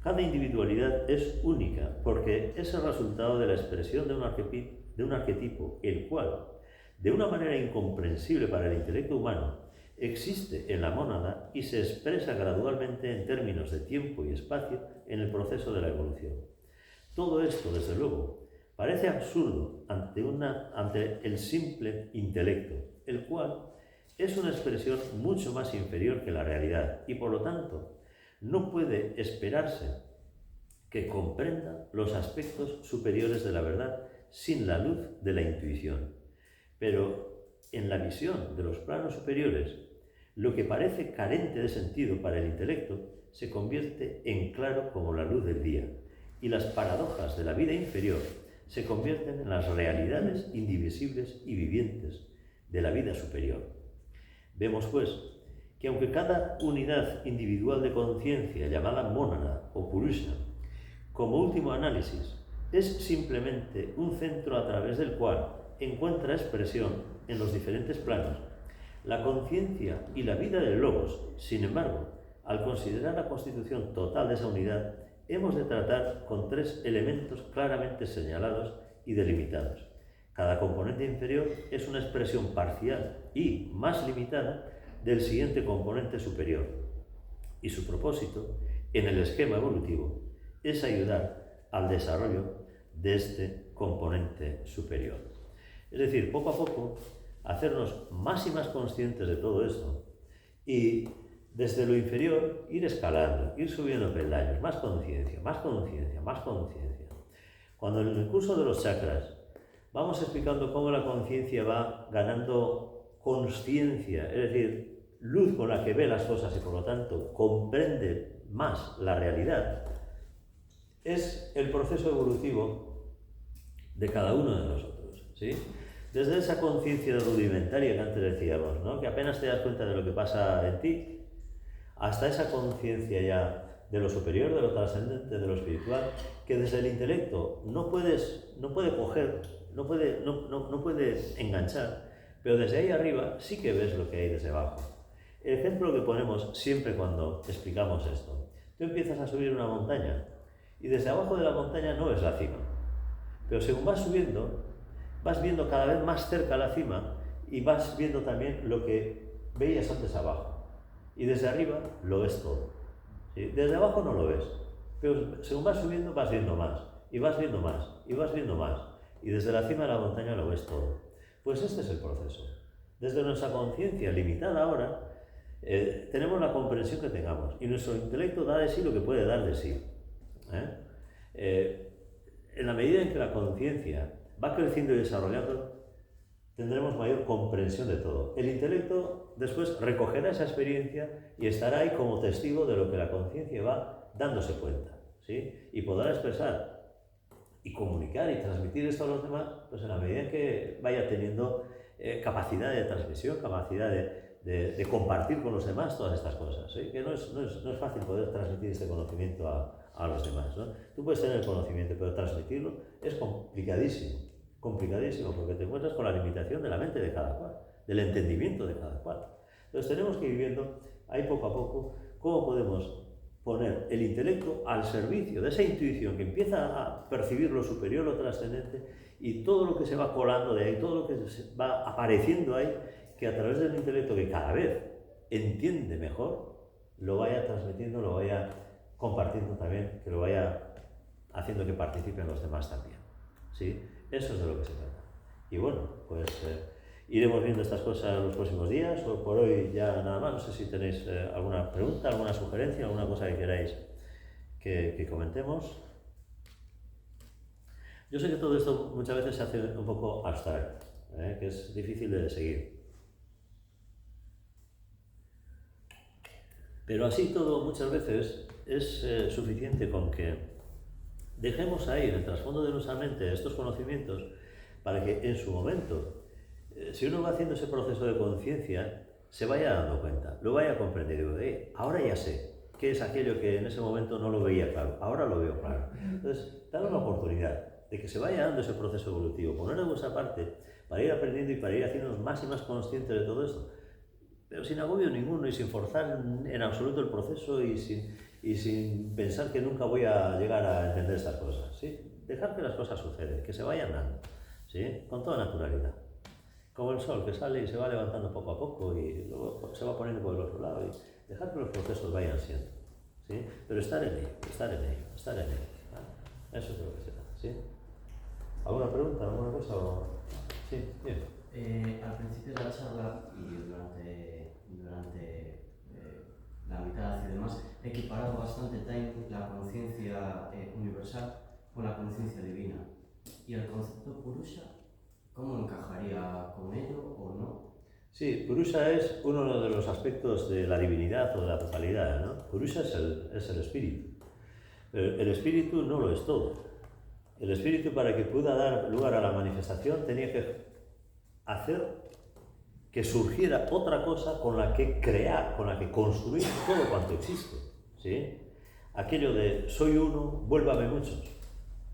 Speaker 1: Cada individualidad es única porque es el resultado de la expresión de un arquetipo, el cual, de una manera incomprensible para el intelecto humano, existe en la mónada y se expresa gradualmente en términos de tiempo y espacio en el proceso de la evolución. Todo esto, desde luego, parece absurdo ante el simple intelecto, el cual es una expresión mucho más inferior que la realidad y, por lo tanto, no puede esperarse que comprenda los aspectos superiores de la verdad sin la luz de la intuición. Pero en la visión de los planos superiores, lo que parece carente de sentido para el intelecto se convierte en claro como la luz del día, y las paradojas de la vida inferior se convierten en las realidades indivisibles y vivientes de la vida superior. Vemos, pues, que aunque cada unidad individual de conciencia, llamada mónada o purusha, como último análisis, es simplemente un centro a través del cual encuentra expresión en los diferentes planos, la conciencia y la vida del logos, sin embargo, al considerar la constitución total de esa unidad, hemos de tratar con tres elementos claramente señalados y delimitados. Cada componente inferior es una expresión parcial y más limitada del siguiente componente superior, y su propósito, en el esquema evolutivo, es ayudar al desarrollo de este componente superior. Es decir, poco a poco, hacernos más y más conscientes de todo esto y desde lo inferior ir escalando, ir subiendo peldaños, más conciencia, más conciencia, más conciencia. Cuando en el curso de los chakras vamos explicando cómo la conciencia va ganando consciencia, es decir, luz con la que ve las cosas y por lo tanto comprende más la realidad, es el proceso evolutivo de cada uno de nosotros, ¿sí? Desde esa conciencia rudimentaria que antes decíamos, ¿no?, que apenas te das cuenta de lo que pasa en ti, hasta esa conciencia ya de lo superior, de lo trascendente, de lo espiritual, que desde el intelecto no puede coger, no puede enganchar, pero desde ahí arriba sí que ves lo que hay desde abajo. El ejemplo que ponemos siempre cuando explicamos esto: tú empiezas a subir una montaña y desde abajo de la montaña no ves la cima, pero según vas subiendo, vas viendo cada vez más cerca la cima y vas viendo también lo que veías antes abajo. Y desde arriba lo ves todo, ¿sí? Desde abajo no lo ves, pero según vas subiendo vas viendo más, y vas viendo más, y vas viendo más. Y desde la cima de la montaña lo ves todo. Pues este es el proceso. Desde nuestra conciencia limitada ahora, tenemos la comprensión que tengamos, y nuestro intelecto da de sí lo que puede dar de sí. En la medida en que la conciencia va creciendo y desarrollando, tendremos mayor comprensión de todo. El intelecto después recogerá esa experiencia y estará ahí como testigo de lo que la conciencia va dándose cuenta, ¿sí? Y podrá expresar y comunicar y transmitir esto a los demás, pues en la medida en que vaya teniendo capacidad de transmisión, capacidad de compartir con los demás todas estas cosas, ¿sí? Que no es fácil poder transmitir este conocimiento a los demás, ¿no? Tú puedes tener el conocimiento, pero transmitirlo es complicadísimo, porque te encuentras con la limitación de la mente de cada cual, del entendimiento de cada cual. Entonces tenemos que ir viendo ahí poco a poco cómo podemos poner el intelecto al servicio de esa intuición que empieza a percibir lo superior, lo trascendente, y todo lo que se va colando de ahí, todo lo que se va apareciendo ahí, que a través del intelecto que cada vez entiende mejor, lo vaya transmitiendo, lo vaya compartiendo también, que lo vaya haciendo que participen los demás también, ¿sí? Eso es de lo que se trata. Y bueno, pues iremos viendo estas cosas en los próximos días. Por hoy ya nada más. No sé si tenéis alguna pregunta, alguna sugerencia, alguna cosa que queráis que comentemos. Yo sé que todo esto muchas veces se hace un poco abstracto, que es difícil de seguir. Pero así todo, muchas veces es suficiente con que dejemos ahí en el trasfondo de nuestra mente estos conocimientos para que en su momento, si uno va haciendo ese proceso de conciencia, se vaya dando cuenta, lo vaya comprendiendo. Ahora ya sé qué es aquello que en ese momento no lo veía claro, ahora lo veo claro. Entonces, dar una oportunidad de que se vaya dando ese proceso evolutivo, poner de vuestra parte para ir aprendiendo y para ir haciéndonos más y más conscientes de todo esto, pero sin agobio ninguno y sin forzar en absoluto el proceso y y sin pensar que nunca voy a llegar a entender estas cosas, ¿sí? Dejar que las cosas suceden, que se vayan dando, ¿sí? Con toda naturalidad. Como el sol que sale y se va levantando poco a poco y luego se va poniendo por el otro lado y dejar que los procesos vayan siendo, ¿sí? Pero estar en ello, estar en ello, estar en ello, ¿vale? Eso es de lo que se trata, ¿sí? ¿Alguna pregunta, alguna cosa? Sí, bien.
Speaker 2: Al principio de la charla y durante la mitad y demás, he equiparado bastante la conciencia universal con la conciencia divina. ¿Y el concepto Purusha, cómo encajaría con ello o no?
Speaker 1: Sí, Purusha es uno de los aspectos de la divinidad o de la totalidad, ¿no? Purusha es el espíritu. Pero el espíritu no lo es todo. El espíritu, para que pueda dar lugar a la manifestación, tenía que hacer que surgiera otra cosa con la que crear, con la que construir todo cuanto existe, ¿sí? Aquello de soy uno, vuélvame muchos,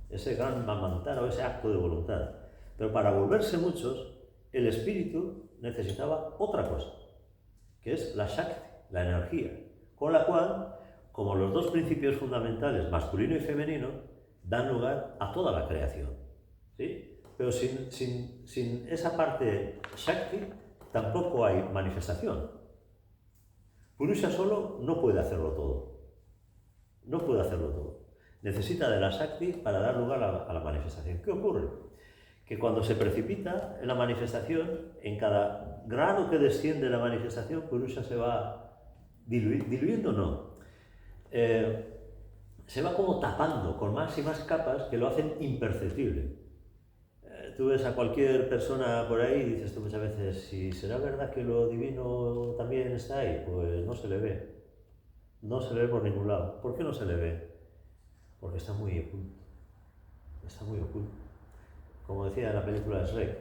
Speaker 1: ese gran mamantara o ese acto de voluntad. Pero para volverse muchos, el espíritu necesitaba otra cosa, que es la Shakti, la energía, con la cual, como los dos principios fundamentales, masculino y femenino, dan lugar a toda la creación, ¿sí? Pero sin esa parte Shakti, tampoco hay manifestación. Purusha solo no puede hacerlo todo. No puede hacerlo todo. Necesita de la Shakti para dar lugar a la manifestación. ¿Qué ocurre? Que cuando se precipita en la manifestación, en cada grado que desciende la manifestación, Purusha se va diluyendo, no. Se va como tapando con más y más capas que lo hacen imperceptible. Tú ves a cualquier persona por ahí y dices tú muchas veces, si será verdad que lo divino también está ahí, pues no se le ve. No se le ve por ningún lado. ¿Por qué no se le ve? Porque está muy oculto. Está muy oculto. Como decía en la película de Shrek,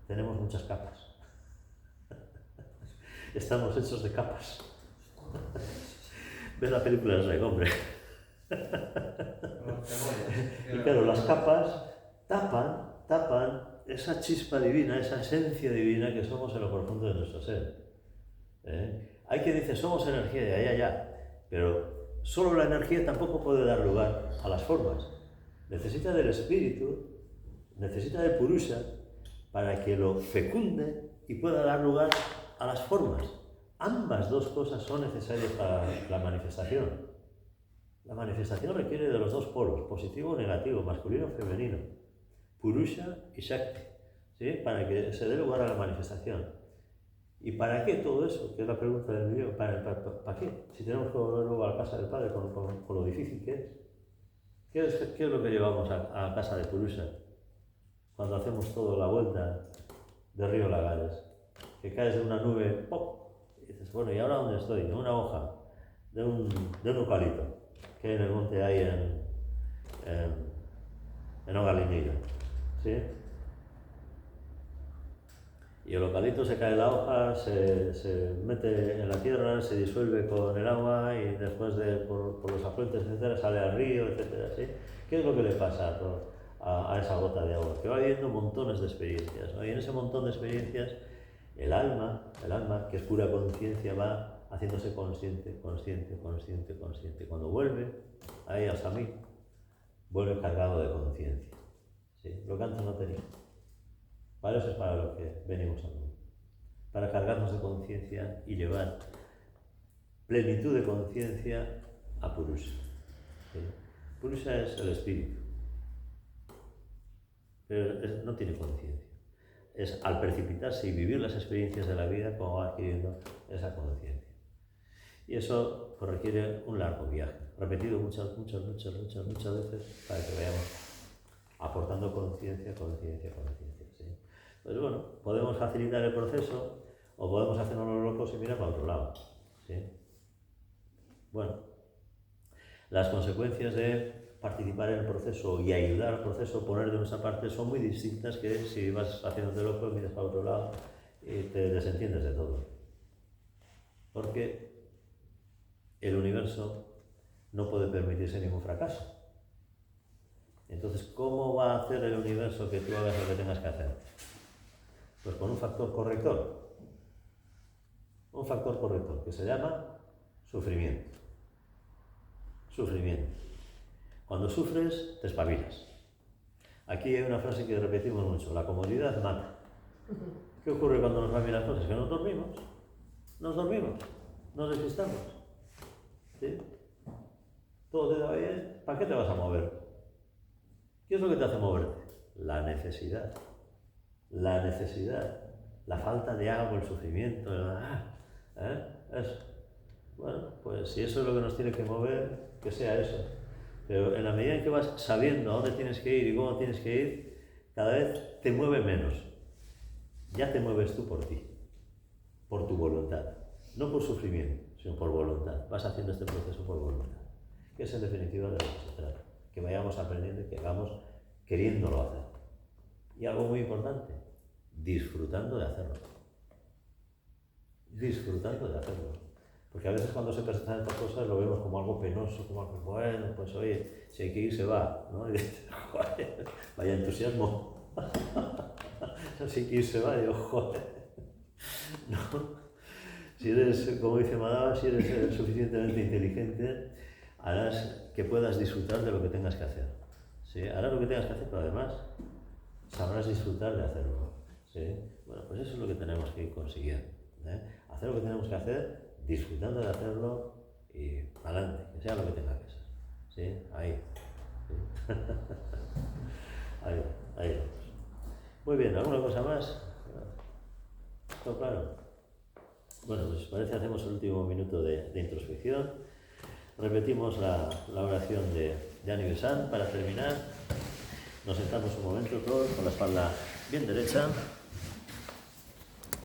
Speaker 1: tenemos muchas capas. Estamos hechos de capas. ¿Ves la película de Shrek, hombre? Y claro, las capas tapan esa chispa divina, esa esencia divina que somos en lo profundo de nuestro ser. Hay quien dice, somos energía de allá, allá, pero solo la energía tampoco puede dar lugar a las formas. Necesita del espíritu, necesita del Purusha para que lo fecunde y pueda dar lugar a las formas. Ambas dos cosas son necesarias para la manifestación. La manifestación requiere de los dos polos, positivo o negativo, masculino o femenino, Purusha y Shakti, ¿sí? Para que se dé lugar a la manifestación. ¿Y para qué todo eso? Que es la pregunta del vídeo. ¿Para qué? Si tenemos que volver luego a la casa del Padre con lo difícil que es. ¿Qué es lo que llevamos a casa de Purusha? Cuando hacemos toda la vuelta de Río Lagares, que caes de una nube, ¡pop! Y dices, bueno, ¿y ahora dónde estoy? En una hoja de un eucalipto que hay en el monte ahí en Ogalinillo, ¿sí? Y el eucalipto se cae la hoja, se mete en la tierra, se disuelve con el agua y después por los afluentes, etcétera, sale al río, etcétera, ¿sí? ¿Qué es lo que le pasa a esa gota de agua? Que va viviendo montones de experiencias, ¿no? Y en ese montón de experiencias, el alma, que es pura conciencia, va haciéndose consciente. Cuando vuelve ahí hasta mí, vuelve cargado de conciencia, ¿sí? Lo que antes no tenía. Para eso es para lo que venimos al mundo. Para cargarnos de conciencia y llevar plenitud de conciencia a Purusha. ¿Sí? Purusha es el espíritu, pero no tiene conciencia. Es al precipitarse y vivir las experiencias de la vida como va adquiriendo esa conciencia. Y eso pues, requiere un largo viaje, repetido muchas veces para que vayamos aportando conciencia. ¿Sí? Pues bueno, podemos facilitar el proceso o podemos hacernos los locos y mirar para otro lado. ¿Sí? Bueno, las consecuencias de participar en el proceso y ayudar al proceso, poner de nuestra parte, son muy distintas que si vas haciéndote loco, miras para otro lado y te desentiendes de todo. Porque el universo no puede permitirse ningún fracaso. Entonces, ¿cómo va a hacer el universo que tú hagas lo que tengas que hacer? Pues con un factor corrector. Un factor corrector que se llama sufrimiento. Sufrimiento. Cuando sufres, te espabilas. Aquí hay una frase que repetimos mucho, la comodidad mata. ¿Qué ocurre cuando nos van bien las cosas? Que nos dormimos, nos despistamos. ¿Sí? Todo te da bien, ¿para qué te vas a mover? ¿Qué es lo que te hace moverte? La necesidad, la falta de algo, el sufrimiento, bueno, pues si eso es lo que nos tiene que mover, que sea eso. Pero en la medida en que vas sabiendo a dónde tienes que ir y cómo tienes que ir, cada vez te mueve menos. Ya te mueves tú por ti, por tu voluntad. No por sufrimiento, sino por voluntad. Vas haciendo este proceso por voluntad. Que es en definitiva de lo que se trata. Que vayamos aprendiendo y que hagamos queriéndolo hacer. Y algo muy importante, disfrutando de hacerlo. Disfrutando de hacerlo. Porque a veces cuando se presentan estas cosas lo vemos como algo penoso, como algo, bueno, pues oye, si hay que ir se va, ¿no? Y dices, joder, vaya entusiasmo. Si hay que ir se va, y digo, joder. No. Si eres, como dice Madaba, si eres suficientemente inteligente, harás que puedas disfrutar de lo que tengas que hacer. ¿Sí? Harás lo que tengas que hacer, pero además sabrás disfrutar de hacerlo. ¿Sí? Bueno, pues eso es lo que tenemos que ir consiguiendo. Hacer lo que tenemos que hacer, disfrutando de hacerlo y adelante, que sea lo que tenga que ser. ¿Sí? Ahí. ¿Sí? Ahí. Muy bien, ¿alguna cosa más? ¿Todo claro? Bueno, pues parece hacemos el último minuto de introspección. Repetimos la oración de Aniversan para terminar. Nos sentamos un momento todos con la espalda bien derecha.